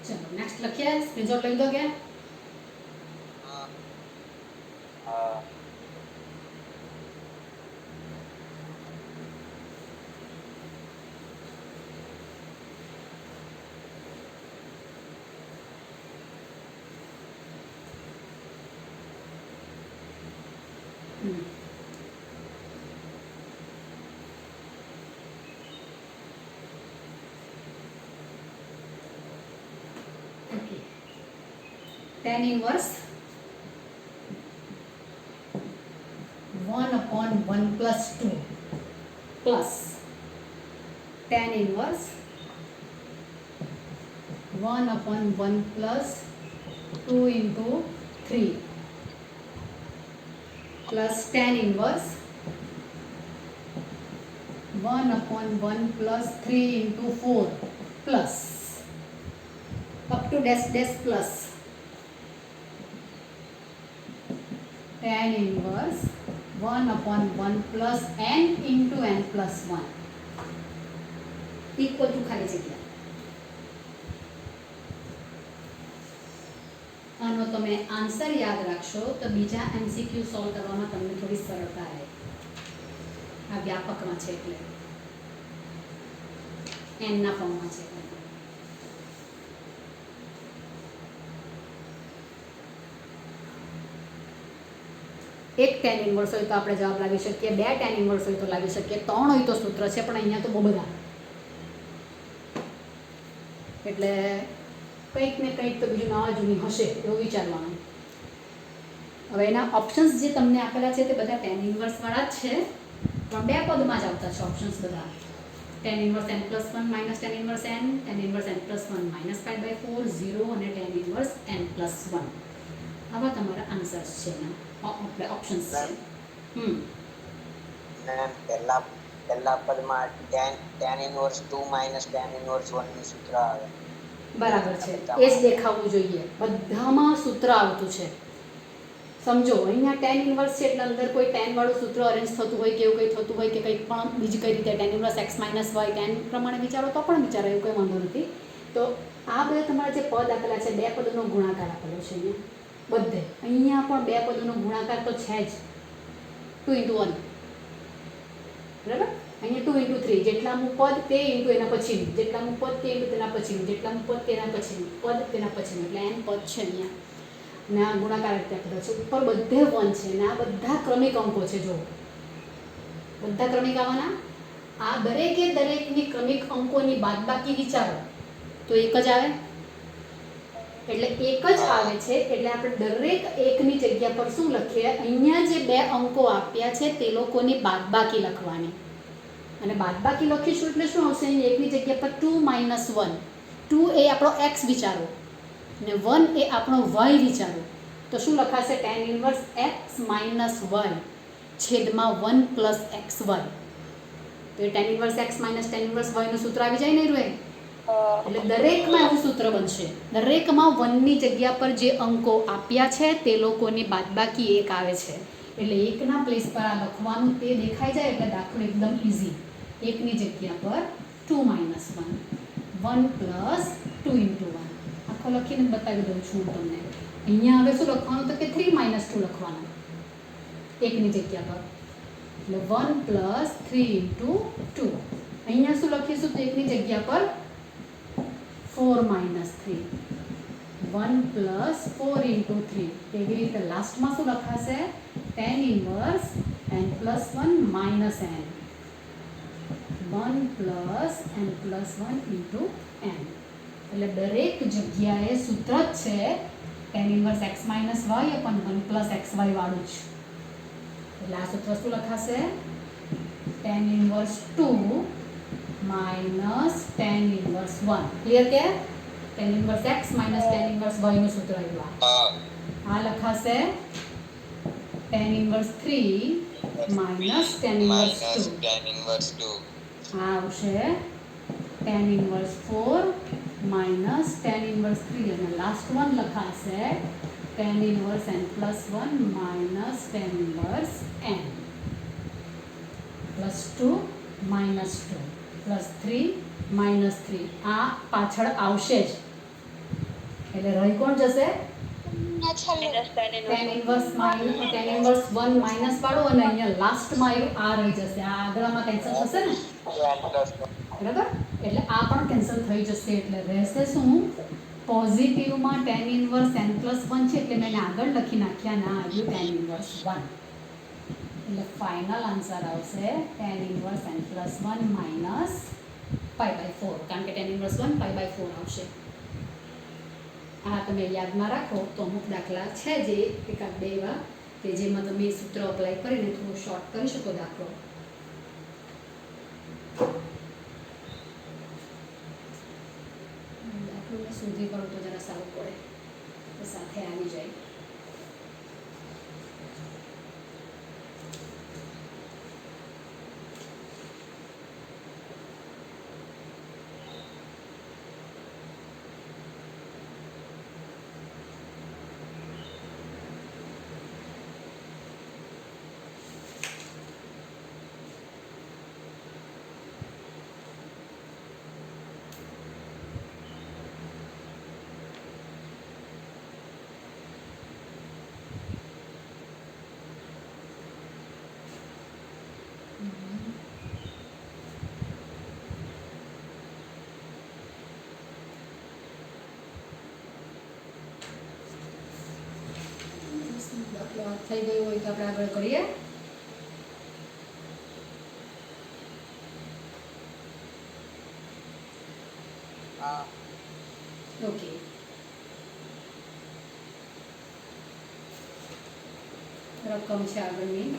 S1: चलो नेक्स्ट लखिए स्क्रीनशॉट लग दो क्या tan inverse 1/1 plus 2 plus tan inverse 1/1 plus 2 into 3 plus tan inverse 1/1 plus 3 into 4 plus up to dash dash plus tan inverse 1/1 plus n into n plus 1 equal to ખાલી જગ્યા આનો તમે આન્સર યાદ રાખશો તો બીજા એમસીક્યુ સોલ્વ કરવામાં તમને થોડી સરળતા રહે આ વ્યાપકમાં છે એટલે n ના ફોર્મમાં છે એક tan ઇન્વર્સ હોય તો આપણે જવાબ લાવી શકીએ બે tan ઇન્વર્સ હોય તો લાવી શકીએ ત્રણ હોય તો સૂત્ર છે પણ અહીંયા તો બહુ બધા એટલે કંઈક ને કંઈક તો બીજું નવા જૂની હશે એવું વિચારવાનું. હવે એના ઓપ્શન્સ જે તમને આપેલા છે તે બધા ટેન ઇન્વર્સવાળા જ છે, પણ બે પદમાં જ આવતા છે ઓપ્શન્સ બધા. Tan inverse n plus one minus tan inverse n, tan inverse n plus one minus 5/4, 0 અને tan inverse n plus one. આવા તમારા આન્સર્સ છે એના, આપણે ઓપ્શન્સ છે.
S4: મેમ પહેલા પદમાં tan inverse 2 minus tan inverse 1 નું સૂત્ર આવે.
S1: બરાબર છે, એ જ દેખાવું જોઈએ. બધામાં સૂત્ર આવતું છે. સમજો અહીંયા ટેન ઇન્વર્સ છે એટલે અંદર કોઈ ટેન વાળું સૂત્ર અરેન્જ થતું હોય કે એવું કંઈ થતું હોય કે કંઈક પણ બીજી કઈ રીતે tan inverse x minus y tan પ્રમાણે વિચારો તો પણ વિચારો, એવું કંઈ વાંધો નથી. તો આ બધા તમારા જે પદ આપેલા છે, બે પદોનો ગુણાકાર આપેલો છે અહીંયા બધે. અહીંયા પણ બે પદોનો ગુણાકાર તો છે જ, 2 × 1. બરાબર, અહીંયા 2 × 3, જેટલામું પદ તે ઇન્ટુ એના પછીનું, જેટલામું પદ તે ઇન્ટુ તેના પછીનું, જેટલામું પદ તેના પછીનું, પદ તેના પછીનું, એટલે n પદ છે અહીંયા. ને આ ગુણાકાર રીતે આપેલો છે. ઉપર બધે 1 છે ને આ બધા ક્રમિક અંકો છે. જો બધા ક્રમિક આવવાના, આ દરેકે દરેકની ક્રમિક અંકોની બાદબાકી વિચારો તો એક જ આવે, એટલે એક જ આવે છે. એટલે આપણે દરેક એકની જગ્યા પર શું લખીએ, અહીંયા જે બે અંકો આપ્યા છે તે લોકોની બાદબાકી લખવાની, અને બાદબાકી લખીશું એટલે શું આવશે, અહીં એકની જગ્યા પર 2 - 1. 2 એ આપણો x વિચારો ને 1 એ આપણો y વિચારો, તો શું લખાશે, tan inverse x minus y છેદમાં 1 પ્લસ xy. તો એ tan inverse x minus tan inverse y નું સૂત્ર આવી જાય નહીં રૂએ, એટલે દરેકમાં એવું સૂત્ર બનશે. દરેકમાં 1 ની જગ્યા પર જે અંકો આપ્યા છે તે લોકોની બાદબાકી 1 આવે છે, એટલે 1 ના પ્લેસ પર આ લખવાનું તે દેખાઈ જાય એટલે દાખલો એકદમ ઇઝી. 1 ની જગ્યા પર 2 - 1, 1 પ્લસ 2 × 1 આખો લખીને બતાવી દઉં છું હું તમને. અહીંયા હવે શું લખવાનું, તો કે 3 - 2 લખવાનું 1 ની જગ્યા પર, એટલે 1 પ્લસ 3 × 2. અહીંયા શું લખીશું, તો 1 ની જગ્યા પર 4 - 3, 1 પ્લસ 4 × 3. તેવી રીતે લાસ્ટમાં શું લખાશે, tan inverse n plus 1 minus n, 1 plus n plus 1 × n. એટલે દરેક જગ્યાએ સૂત્ર જ છે tan inverse x minus y અપન 1 plus xy વાળું જ. એટલે આ સૂત્ર શું લખાશે, tan inverse 2 minus tan inverse 1. Clear કે tan inverse x minus tan inverse y નું સૂત્ર આવ્યું. આ લખાશે tan inverse 3 minus tan inverse 2. આ આવશે tan inverse 4 minus tan inverse 3, અને લાસ્ટ વન લખાશે tan inverse n plus 1 minus tan inverse n plus 2 minus 2 plus 3 minus 3. આ પાછળ આવશે જ, એટલે રહી કોણ જશે, tan inverse minus tan inverse 1 minus વાળું, અને અહીંયા લાસ્ટમાં આવ્યું આ રહી જશે. આ આગળમાં કેન્સલ થશે ને, બરાબર, એટલે આ પણ કેન્સલ થઈ જશે. એટલે રહેશે શું, પોઝિટિવમાં tan ઇન્વર્સ n પ્લસ 1 છે એટલે મેં આગળ લખી નાખ્યા, ના આવ્યું tan ઇન્વર્સ 1. એટલે ફાઇનલ આન્સર આવશે tan inverse n plus 1 minus π/4, કારણ કે tan ઇન્વર્સ 1 π/4 આવશે. આ તમે યાદમાં રાખો તો અમુક દાખલા છે જે એકાદ બે એવા કે જેમાં તમે સૂત્ર અપ્લાય કરીને થોડું શોર્ટ કરી શકો દાખલો. દાખલો મેં સુધી કરું તો જરા સારું પડે, તો સાથે આવી જાય. થઈ ગયું હોય તો આપણે આગળ કરીએ.
S4: હા
S1: ઓકે, રકમ છે આગળની,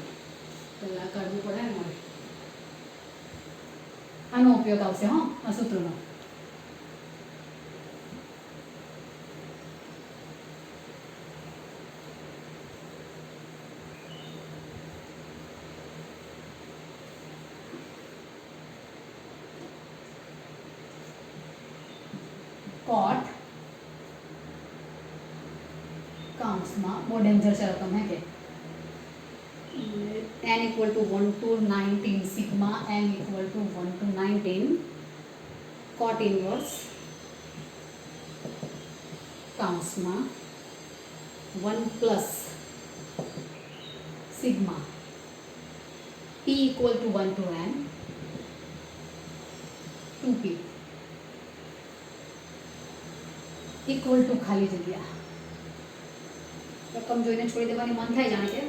S1: પહેલાં કાઢવું પડે ને મારે. આનો ઉપયોગ આવશે હા આ સૂત્રનો. કોટ કાઉન્સમાં બહુ ડેન્જર છે રકમ હે કે n equal to 1 to 19 sigma n equal to 1 to 19 cot inverse કાઉન્સમાં 1 plus sigma p equal to 1 to n 2p equal to ખાલી જગ્યા. રકમ જોઈને છોડી દેવાની મન થાય જાણે કે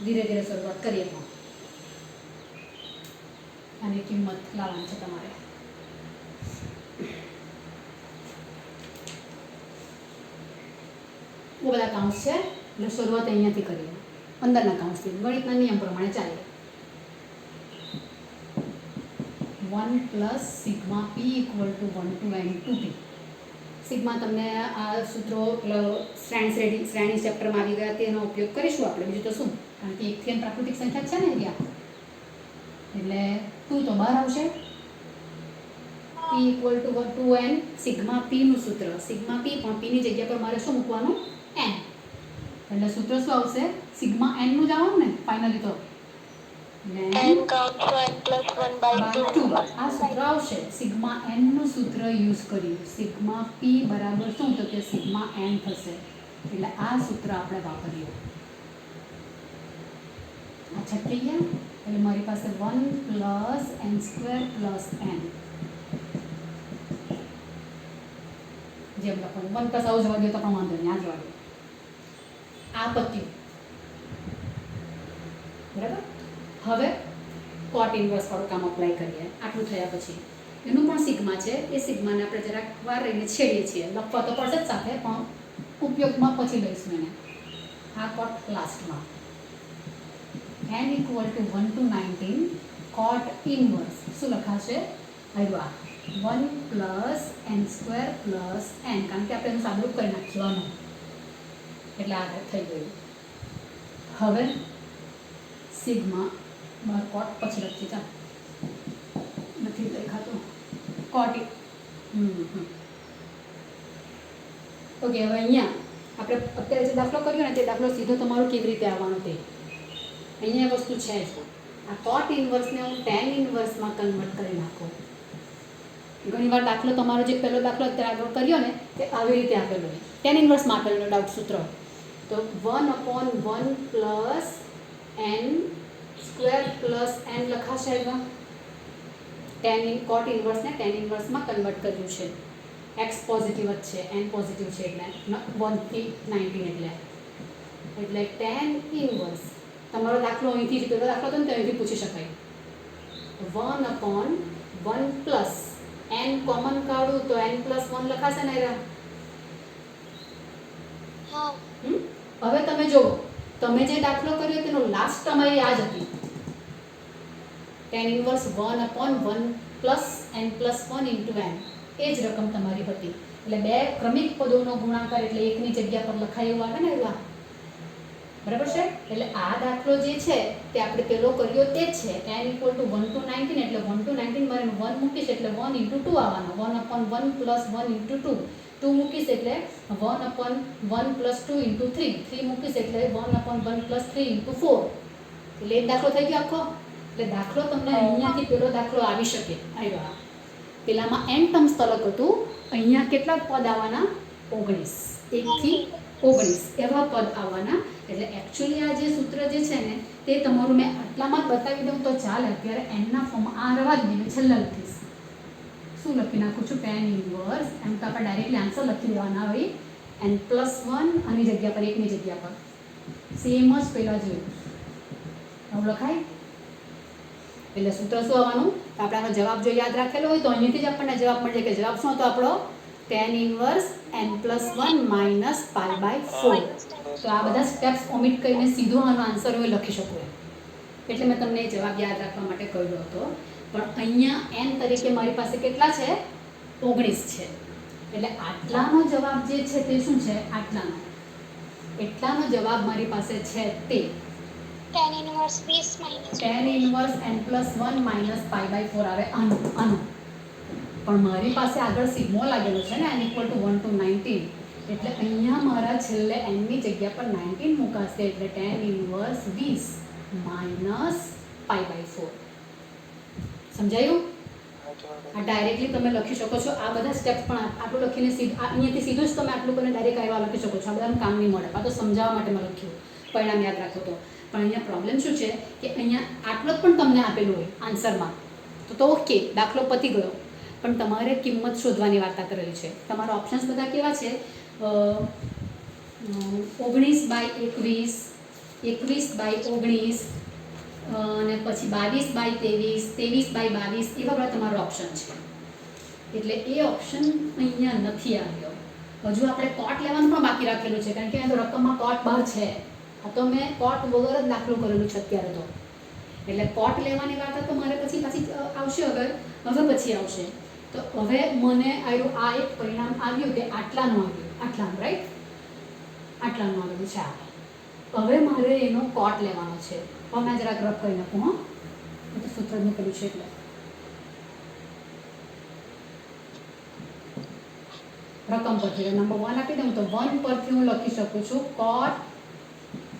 S1: ધીરે ધીરે શરૂઆત કરીએ પણ આની કિંમત લાવવાની છે તમારે. બહુ બધા કાઉન્સ છે એટલે શરૂઆત અહીંયાથી કરીએ, અંદરના કાઉન્સથી ગણિતના નિયમ પ્રમાણે ચાલીએ. 1 plus sigma p equal to 1 to n 2p. Sigma તમને આ સૂત્રો શ્રેણી ચેપ્ટરમાં આવી ગયા તેનો ઉપયોગ કરીશું આપણે, બીજું તો શું, કારણ કે એકથી n પ્રાકૃતિક સંખ્યા છે ને ત્યાં, એટલે 2 તો બહાર આવશે. p equal to 1 to n sigma p નું સૂત્ર, સિગ્મા p પણ p ની જગ્યા પર મારે શું મૂકવાનું n, એટલે સૂત્ર શું આવશે સિગ્મા n નું જ આવવાનું ને ફાઇનલી તો
S2: n counts to n plus 1 by 2.
S1: આ સૂત્ર આવશે. સિગ્મા n નું સૂત્ર યુઝ કર્યું, સિગ્મા p બરાબર શું તો કે સિગ્મા n થશે, એટલે આ સૂત્ર આપણે વાપરીએ. આ છઠ્ઠી ગયા, એટલે મારી પાસે 1 plus n square plus n જેમ લખવાનું 1 plus આવું જવા દો તો પણ વાંધો નહીં, આ જવા દો. આ પત્યું બરાબર. હવે કોટ ઇન્વર્સ વાળું કામ અપ્લાય કરીએ. આટલું થયા પછી એનું પણ સિગ્મા છે, એ સિગ્માને આપણે જરાક વાર રહીને છેડીએ છીએ, લખવા તો પડશે જ સાથે પણ ઉપયોગમાં પછી લઈશું એને. આ કોટ લાસ્ટમાં n equal to 1 to 19 cot inverse શું લખાશે આવ્યા 1 plus n square plus n, કારણ કે આપણે એનું સાદુરૂપ કરી નાખવાનું એટલે આગળ થઈ ગયું. હવે સિગ્મા બાર કોટ પછી લખી ચાલ નથી દેખાતું કોટ. ઓકે, હવે અહીંયા આપણે અત્યારે જે દાખલો કર્યો ને તે દાખલો સીધો તમારો કેવી રીતે આવવાનો તે અહીંયા વસ્તુ છે જ. આ કોટ ઇન્વર્સને હું ટેન ઇન્વર્સમાં કન્વર્ટ કરી નાખું. ઘણીવાર દાખલો તમારો જે પહેલો દાખલો અત્યારે આગળ કર્યો ને તે આવી રીતે આપેલો હોય, ટેન ઇન્વર્સમાં આપેલો ડાઉટ સૂત્ર તો 1/1 plus n square plus n લખાશે. આવ્યા ટેન કોટ ઇન્વર્સને ટેન ઇન્વર્સમાં કન્વર્ટ કર્યું છે. x પોઝિટિવ જ છે, n પોઝિટિવ છે એટલે 1 થી 19 એટલે ટેન ઇન્વર્સ. તમારો દાખલો અહીંથી જ પેલો દાખલો હતો ને તો અહીંથી પૂછી શકાય. 1/1 પ્લસ n કોમન કાઢું તો n પ્લસ 1 લખાશે ને. હવે તમે જુઓ, તમે જે દાખલો કર્યો તેનો લાસ્ટ તમારી આ જ હતી, tan inverse 1/1 plus n plus 1 into n, એ જ રકમ તમારી હતી. એટલે બે ક્રમિક પદોનો ગુણાકાર એટલે એકની જગ્યા પર લખાય એવું આવે ને એવા, બરાબર છે. એટલે આ દાખલો જે છે તે આપણે પેલો કર્યો તે જ છે. n equal to 1 to 19 એટલે 1 to 19 મારે 1 મૂકીશ એટલે 1 into 2 આવવાનો. 1/1 plus 1 into 2, 2 મૂકીશ એટલે 1/1 plus 2 into 3, 3 મૂકીશ એટલે 1/1 plus 3 into 4. એટલે એક દાખલો થઈ ગયો આખો. એટલે દાખલો તમને અહીંયાથી પેલો દાખલો આવી શકે. આવ્યો પેલામાં n ટર્મ્સ તલક હતું, અહીંયા કેટલા પદ આવવાના 19, 1 થી 19 એવા પદ આવવાના. એટલે એકચ્યુઅલી આ જે સૂત્ર જે છે ને તે તમારું મેં આટલામાં જ બતાવી દઉં તો ચાલે. અત્યારે એનના ફોર્મ આ રવા જ મેં છેલ્લા લખીશ. શું લખી નાખું છું ટેન ઇન્વર્સ, એમ તો આપણે ડાયરેક્ટલી આન્સર લખી દેવાના હોય n+1 આની જગ્યા પર, એકની જગ્યા પર સેમ જ પહેલાં જોયું આવું લખાય. એટલે સૂત્ર શું આવવાનું? તો આપણે આનો જવાબ જો યાદ રાખેલો હોય તો અહીંયાથી જ આપણને જવાબ મળી જાય કે જવાબ શું હતો આપણો? tan inverse n+1 minus π/4. તો આ બધા સ્ટેપ્સ ઓમિટ કરીને સીધો આનો આન્સર હું લખી શકું એમ. એટલે મેં તમને એ જવાબ યાદ રાખવા માટે કહ્યો હતો. પણ અહીંયા n તરીકે મારી પાસે કેટલા છે? 19 છે. એટલે આટલાનો જવાબ જે છે તે શું છે? આટલાનો એટલાનો જવાબ મારી પાસે છે તે
S2: tan inverse 20 minus
S1: tan inverse n+1 minus π/4 આવે આનું. પણ મારી પાસે આગળ સિગ્મો લાગેલો છે ને n = 1 to 19. એટલે અહીંયા મારા છેલ્લે n ની જગ્યા પર 19 મુકાશે. એટલે tan ઇન્વર્સ 20 માઇનસ π/4. સમજાયું? આ ડાયરેક્ટલી તમે લખી શકો છો. આ બધા સ્ટેપ્સ પણ આટલું લખીને અહીંયાથી સીધું જ તમે આટલું કરીને ડાયરેક્ટ આવ્યા લખી શકો છો. આ બધાનું કામ નહીં મળે. આ તો સમજાવવા માટે મેં લખ્યું, પરિણામ યાદ રાખો તો. પણ અહીંયા પ્રોબ્લેમ શું છે કે અહીંયા આટલો જ પણ તમને આપેલું હોય આન્સરમાં તો ઓકે, દાખલો પતી ગયો. પણ તમારે કિંમત શોધવાની વાર્તા કરેલી છે. તમારા ઓપ્શન્સ બધા કેવા છે? 19/21, 21/19 અને પછી 22/23, 23/22 એવા બધા તમારો ઓપ્શન છે. એટલે એ ઓપ્શન અહીંયા નથી આવ્યો. હજુ આપણે કોટ લેવાનું પણ બાકી રાખેલું છે, કારણ કે અહીંયા તો રકમમાં કોટ બહાર છે. આ તો મેં કોટ વગર જ દાખલો કરેલું છે અત્યારે તો. એટલે કોટ લેવાની વાત તો મારે પાછી આવશે. હવે પછી આવશે. તો હવે મને આવ્યું આ એક પરિણામ આવ્યું કે આટલાનું રાઈટ, આટલાનું આવેલું છે. હવે મારે એનો કોટ લેવાનો છે. હવે મેં જરાક રફ કરી નાખું. એ તો સૂત્ર નીકળ્યું છે એટલે રકમ પરથી નંબર 1 આપી દઉં તો 1 પરથી હું લખી શકું છું કોટ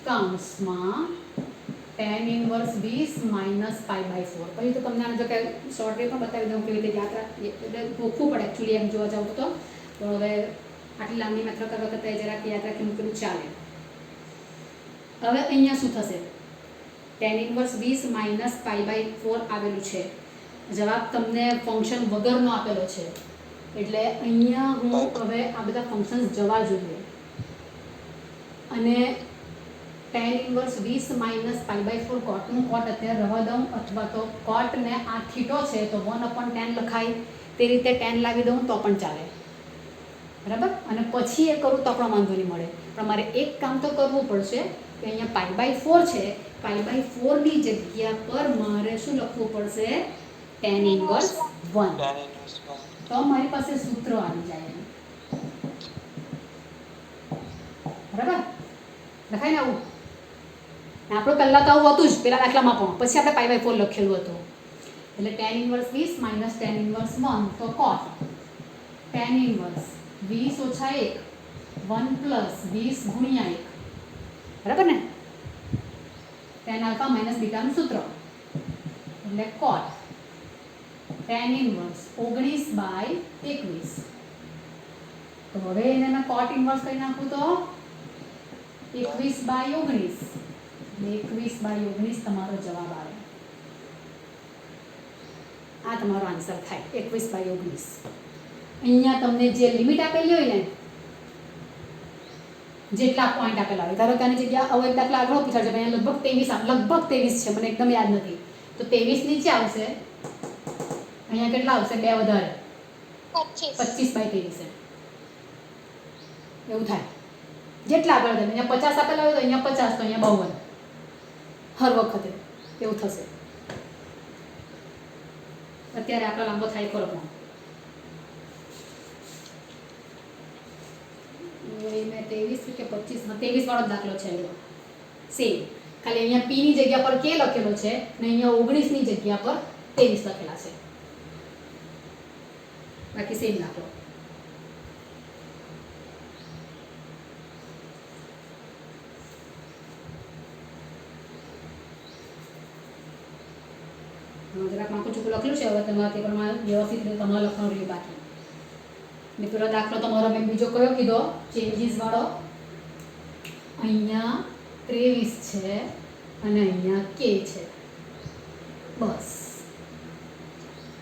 S1: કૌંસમાં tan ઇન્વર્સ 20 માઇનસ π/4. પછી તો તમને આનો જો કે શોર્ટ વે પણ બતાવી દઉં કેવી રીતે યાદ એટલે ગોખવું પડે એકચ્યુઅલી એમ જોવા જાવ તો. પણ હવે આટલી લાંબી મેથડ કરવા કરતાં જરાક યાદ રાખી મૂકેલું ચાલે. હવે અહીંયા શું થશે? tan ઇન્વર્સ 20 માઇનસ π/4 આવેલું છે. જવાબ તમને ફંક્શન વગરનો આપેલો છે. એટલે અહીંયા હું હવે આ બધા ફંક્શન્સ જવા જોઈએ અને tan ઇન્વર્સ 20 માઇનસ π/4 કોટનું કોટ અત્યારે રહેવા દઉં, અથવા તો કોટને આ થીટો છે તો 1/tan લખાય તે રીતે tan લાવી દઉં તો પણ ચાલે. બરાબર? અને પછી એ કરું તો પણ વાંધો નહીં મળે. પણ મારે એક કામ તો કરવું પડશે કે અહીંયા π/4 છે, π/4 ની જગ્યા પર મારે શું લખવું પડશે? tan inverse 1.
S3: tan inverse 1.
S1: તો મારી પાસે સૂત્ર આવી જાય. બરાબર? લખાય ને આવું? આપણે પહેલાં તો આવું હતું જ પેલા દાખલામાં પણ, પછી આપણે π/4 લખેલું હતું. એટલે tan inverse 20 minus tan inverse 1 તો cot tan ઇન્વર્સ 20 ઓછા 1 1 પ્લસ 20 ગુણ્યા 1. બરાબર ને? tan આલ્ફા માઇનસ બીટાનું સૂત્ર એટલે cot tan ઇન્વર્સ 19/21. તો હવે એને મેં cot ઇન્વર્સ કરી નાખું તો 21/19. 21/19 તમારો જવાબ આવે. આ તમારો આન્સર થાય 21/19. અહીંયા તમને જે લિમિટ આપેલી હોય ને, જેટલા પોઈન્ટ આપેલા હોય, ધારો કે આની જગ્યા હવે એક દાખલા આગળ પૂછાશે, અહીંયા લગભગ 23 છે, મને એકદમ યાદ નથી. તો 23 નીચે આવશે, અહીંયા કેટલા આવશે? 2 વધારે 25/23 એવું થાય. જેટલા આગળ તમે અહીંયા 50 આપેલા હોય તો અહીંયા 50, તો અહીંયા 52 હર વખતે એવું થશે. અત્યારે આટલો લાંબો થાય ખરો પણ મેં 23 કે 25 23 વાળો દાખલો છે એનો સેમ. ખાલી અહીંયા પી ની જગ્યા પર કે લખેલો છે ને અહીંયા 19 ની જગ્યા પર 23 લખેલા છે. બાકી સેમ દાખલો. જરાક માખું ચૂકું લખેલું છે. હવે તમારે તે પ્રમાણે વ્યવસ્થિત રીતે તમારે લખવાનું રહ્યું બાકી. ને પેલો દાખલો તમારો મેં બીજો કયો કીધો? ચેન્જીસ વાળો. અહીંયા 23 છે અને અહીંયા કે છે. બસ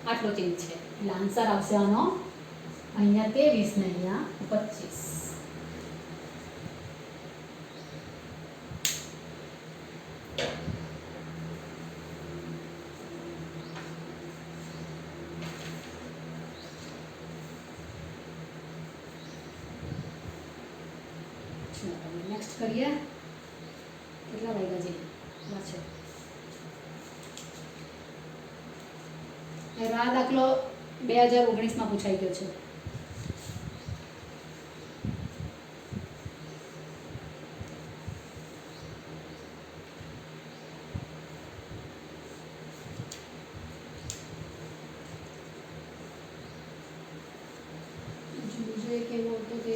S1: આટલો ચેન્જ છે. એટલે આન્સર આવશે આનો અહીંયા 23 ને અહીંયા 25. નેક્સ્ટ કરીએ. કેટલા વાગ્યા છે? છે આ દાખલો 2019માં પૂછાઈ ગયો છે. બીજો એક એવો હતો કે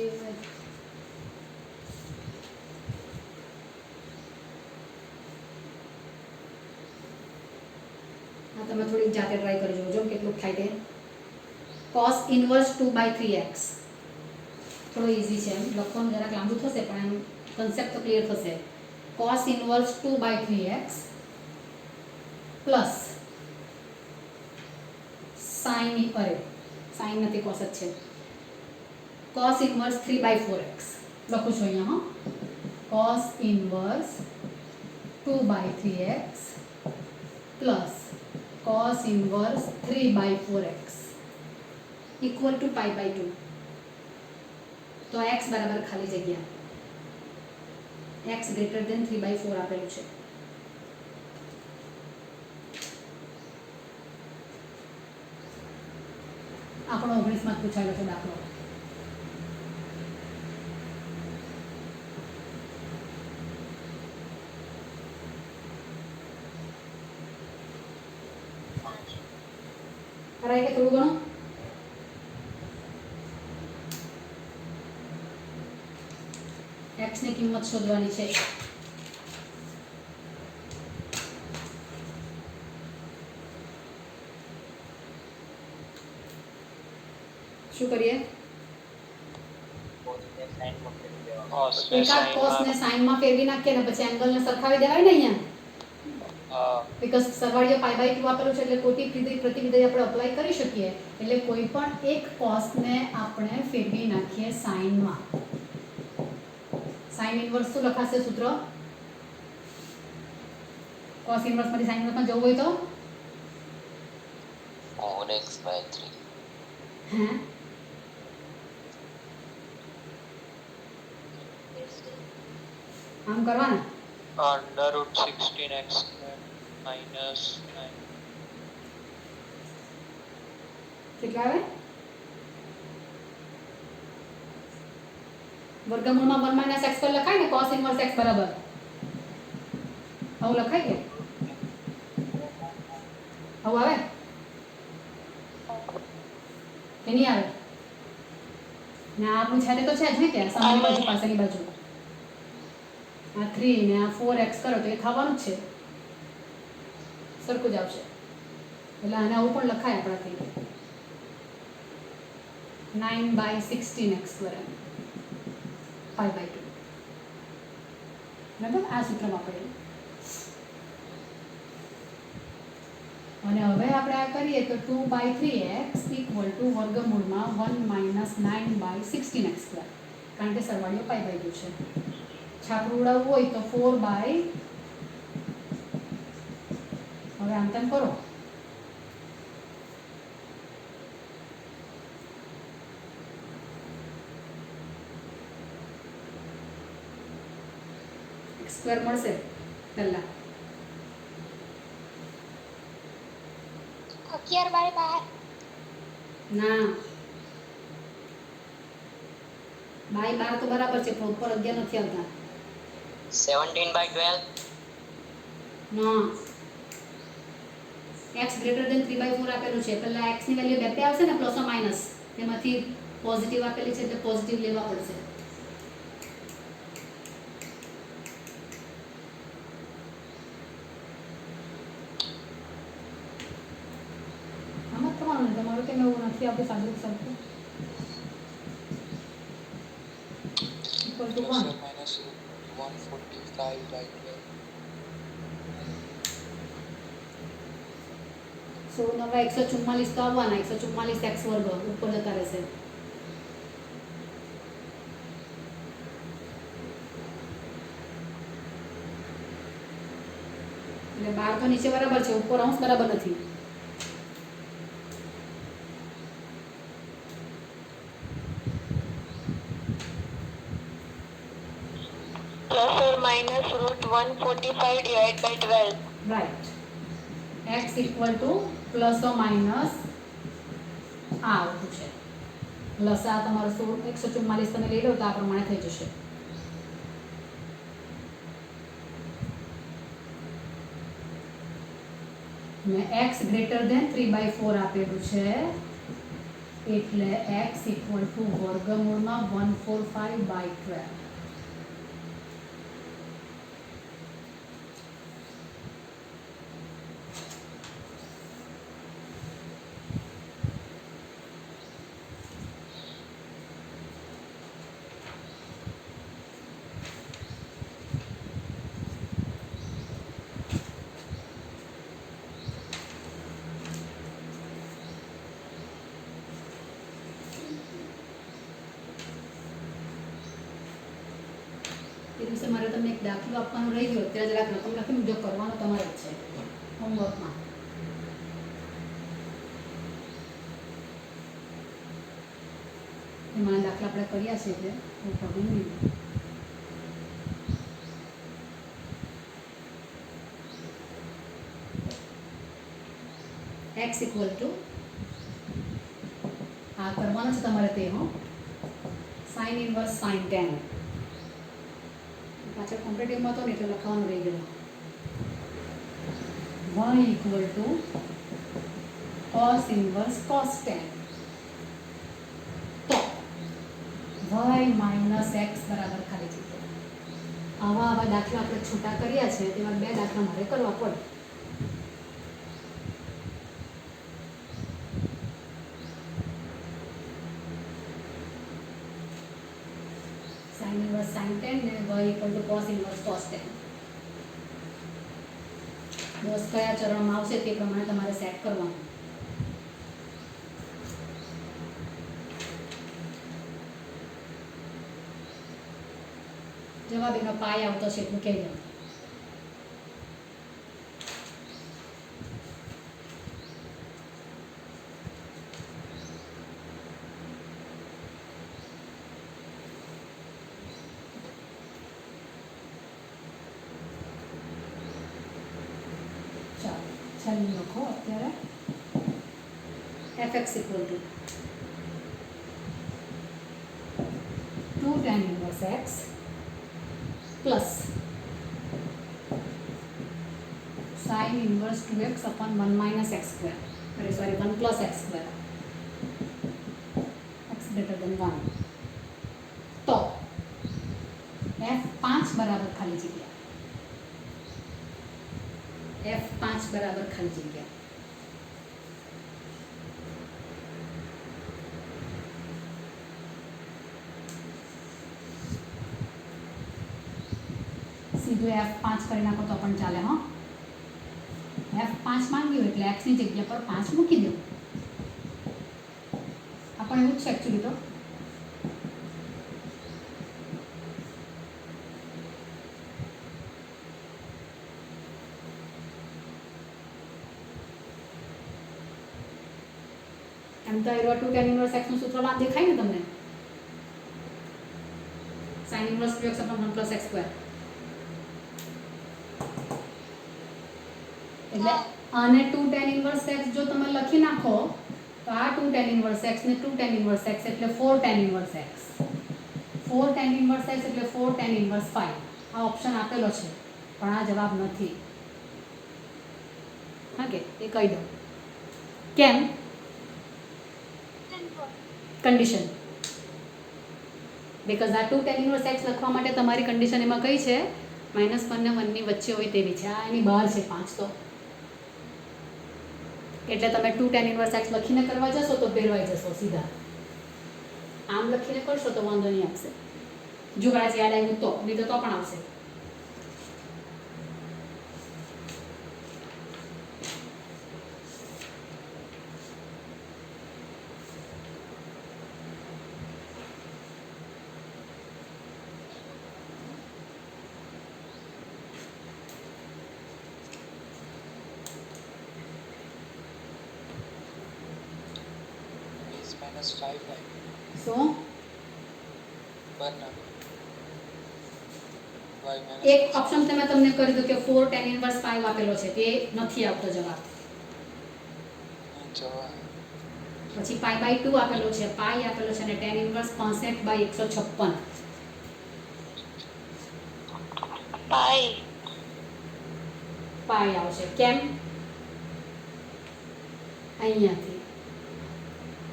S1: તમે થોડીક જાતે ટ્રાય કરી જોજો કેટલું થાય તે. cos ઇન્વર્સ 2/3x થોડો ઈઝી છે. એમ લખવાનું જરાક લાંબુ થશે પણ એમ કન્સેપ્ટ તો ક્લિયર થશે. cos inverse 2/3x plus sin sin નથી cos જ છે. cos ઇન્વર્સ 3/4x લખું છું અહીંયા. હા, cos inverse 2/3x plus cos inverse 3/4x equal to pi/2. તો x બરાબર ખાલી જગ્યા x greater than 3/4 આપેલું છે. આપણો 19માં પૂછાયેલો છે દાખલો. કરાય કે થોડું ઘણું? x ની કિંમત શોધવાની છે. શું કરીએ?
S4: cosને સાઈનમાં ફેરવી દેવાનું.
S3: cos ને
S1: એકાદ
S3: sin
S1: cos ને
S3: માં
S1: sin માં ફેરવી નાખીએ ને પછી એંગલ ને સરખાવી દેવાય ને અહીંયા. બીકોઝ સરવાળીઓ π/2 આપેલું છે એટલે કોટી પ્રતિવિધેય આપણે અપ્લાય કરી શકીએ. એટલે કોઈ પણ એક cos ને આપણે ફેરવી નાખીએ sin માં. sin ઇન્વર્સ શું લખાશે સૂત્ર? cos ઇન્વર્સ માંથી sin ઇન્વર્સમાં જવું હોય તો
S3: 4x/3
S1: હે આમ કરવાના.
S3: √16x² minus 9
S1: કેટલા આવે? વર્ગમૂળમાં 1 - x પર લખાય ને cos ઇન્વર્સ x બરાબર આવું લખાય કે આવું આવે કે નહીં આવે? ને આ આપણું છેલ્લે તો છે જ ને કે સામેની બાજુ પાછળની બાજુ આ 3 ને આ 4x કરો તો એ થવાનું જ છે. સરખું જ આવશે. એટલે આને આવું પણ લખાય આપણાથી 9/16x² pi/2 બરાબર. આ સૂત્ર વાપરીએ. અને હવે આપણે આ કરીએ તો 2/3x = વર્ગમૂળમાં 1 - 9/16x². કારણ કે સરવાળીઓ pi/2 છે. છાપરું ઉડાવવું હોય તો 4/, હવે આમ તેમ કરો સ્ક્વેર મળશે પહેલા
S2: 11/12
S1: ના બાય 12 તો બરાબર છે પણ ઉપર 11 નથી આવતા.
S4: 17/12
S1: ના x greater than 3/4 આપેલું છે. પહેલા x ની વેલ્યુ બે આવશે ને પ્લસ ઓર માઈનસ એમાંથી પોઝિટિવ આપેલી છે એટલે પોઝિટિવ લેવા પડશે. આમાં તમારું તમારું કેમ એવું નથી આવતું સાદું સરખું equal to 1.
S3: -145/12
S1: સો નવા 144 તો આવવાના 144x² ઉપર જતા રહેશે. એટલે 12 તો નીચે બરાબર છે ઉપર અંશ બરાબર નથી.
S2: root 145 divided by 12.
S1: Right. x equal to plus or minus આ આવતું છે. પ્લસ આ તમારો 144 તમે લઈ લો તો આ પ્રમાણે થઈ જશે. મેં x ગ્રેટર ધેન 3/4 આપેલું છે એટલે x ઇક્વલ ટુ વર્ગમૂળમાં 145/12. એ દિવસે મારે તમને એક દાખલો આપવાનો રહી ગયો ત્યારે જરાક રકમ લખીને જો કરવાનો તમારે જ છે હોમવર્કમાં. એમાં દાખલા આપણે કર્યા છે એટલે કોઈ પ્રોબ્લેમ નહીં. x ઇક્વલ ટુ આ કરવાનું છે તમારે તે sin ઇન્વર્સ sin tan. પાછળ કોમ્પિટિવમાં તો ને એટલે લખવાનું રહી ગયું. y equal to cos inverse cos tan. તો y માઇનસ એક્સ બરાબર ખાલી જગ્યા. આવા દાખલા આપણે છૂટા કર્યા છે તેવા 2 દાખલા મારે કરવા પડે. sin inverse sin tan ને y equal to cos inverse cos tan. બસ કયા ચરણમાં આવશે તે પ્રમાણે તમારે સેટ કરવાનું. જવાબ એનો પાય આવતો છે એટલું કહી દઉં. ચાલો લખો અત્યારે fx equal to 2 tan inverse x plus sin inverse 2x upon 1 minus x square. Sorry, 1 plus x square. x greater than 1. તો f5 બરાબર ખાલી જગ્યા. f5 બરાબર ખાલી જગ્યા. સીધું f5 કરી નાખો તો પણ ચાલે. હા, f5 માંગ્યું એટલે x ની જગ્યા પર 5 મૂકી દો. આ પણ એવું જ છે એકચ્યુઅલી તો. એમ તો એરો 2 tan inverse x નું સૂત્ર બાદ દેખાય ને તમને. sin inverse 2x upon 1 plus x square. એટલે આને 2 tan inverse x જો તમે લખી નાખો તો આ 2 tan inverse x ને 2 tan inverse x એટલે 4 tan inverse x. 4 tan inverse x એટલે 4 tan inverse 5. આ ઓપ્શન આપેલો છે પણ આ જવાબ નથી. હા કે એ કહી દો કેમ. કન્ડિશન બીકોઝ આ 2 tan inverse x લખવા માટે તમારી કન્ડિશન એમાં કઈ છે -1 ને 1 ની વચ્ચે હોય તેવી છે. આ એની બહાર છે 5 તો. એટલે તમે 2 tan inverse x લખીને કરવા જશો તો ફેરવાઈ જશો સીધા. આમ લખીને કરશો તો વાંધો નહીં આવશે. જો કદાચ યાદ આવ્યું તો, નહીં તો પણ આવશે.
S3: -5
S1: શું
S3: બરાબર
S1: એક ઓપ્શન તમે તમને કરી દઉં કે 4 tan ઇન્વર્સ 5 આપેલો છે તે નથી આવતો જવાબ. પછી પાઈ બાય 2 આપેલો છે, પાઈ આપેલો છે અને tan ઇન્વર્સ 65/156
S2: પાઈ
S1: પાઈ આવશે. કેમ? અહીંયાથી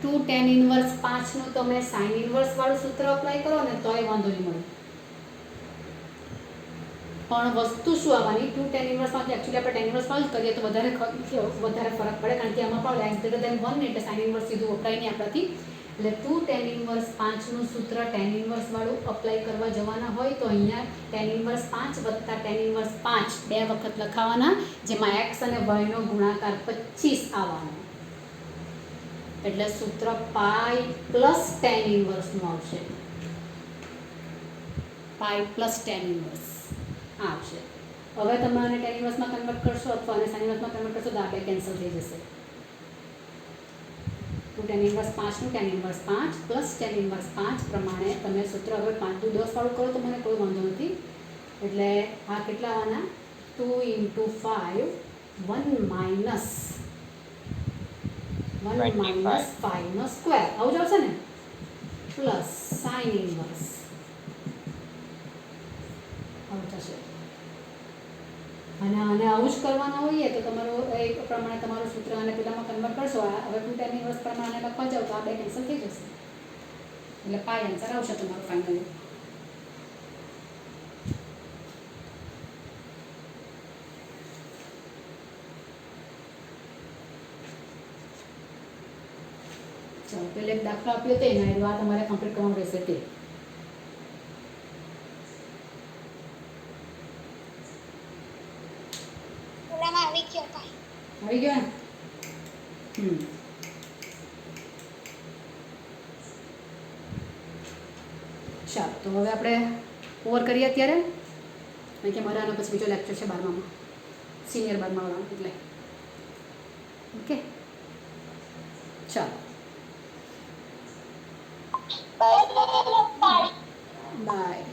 S1: 2 tan ઇન્વર્સ 5 નું તમે sin ઇન્વર્સ વાળું સૂત્ર અપ્લાય કરો ને તોય વાંધો નહીં મળે. પણ વસ્તુ શું આવવાની 2 tan ઇન્વર્સ માંથી એકચ્યુઅલી આપણે tan ઇન્વર્સ વાળું કરીએ તો વધારે ફરક પડે, કારણ કે આમાં પણ x ગ્રેટર ધેન 1 ને એટલે sin ઇન્વર્સ સીધું વપરાય નહીં આપણાથી. એટલે 2 tan ઇન્વર્સ 5 નું સૂત્ર tan ઇન્વર્સ વાળું અપ્લાય કરવા જવાના હોય તો અહીંયા tan ઇન્વર્સ 5 વત્તા tan ઇન્વર્સ 5 બે વખત લખાવાના, જેમાં x અને y નો ગુણાકાર 25 આવવાનો. એટલે સૂત્ર પાઈ પ્લસ tan ઇન્વર્સ નું આવશે. પાઈ પ્લસ tan ઇન્વર્સ આ આવશે. હવે તમારે tan ઇન્વર્સમાં કન્વર્ટ કરશો અથવા અને sin ઇન્વર્સમાં કન્વર્ટ કરશો તો આ બે કેન્સલ થઈ જશે. તો tan ઇન્વર્સ 5 નું tan inverse 5 plus tan inverse 5 પ્રમાણે તમે સૂત્ર હવે 5 × 10 વાળું કરો તો મને કોઈ વાંધો નથી. એટલે આ કેટલા આવવાના 2 × 5 1 માઇનસ 5 નો સ્ક્વેર આવું જ આવશે ને, પ્લસ sin ઇન્વર્સ આવું થશે. અને આવું જ કરવાના હોઈએ તો તમારું એ પ્રમાણે તમારું સૂત્ર અને પેલામાં કન્વર્ટ કરશો. હવે 2 tan ઇન્વર્સ પ્રમાણે લખવા જાવ તો આ બે કેન્સલ થઈ જશે. એટલે પાઈ આન્સર આવશે તમારું ફાઇનલી. ચાલો પેલે એક દાખલો આપ્યો તે એના આ તમારે કમ્પ્લીટ કરવાનું રહેશે તે.
S2: આવી ગયો ભાઈ.
S1: આવી ગયો ને? ચાલો તો હવે આપણે ઓવર કરીએ અત્યારે, કારણ કે મારે આનો પછી બીજો લેક્ચર છે 12માં, સિનિયર 12માં વાળાનો, એટલે ઓકે ચાલો
S2: બાય.
S1: બાય.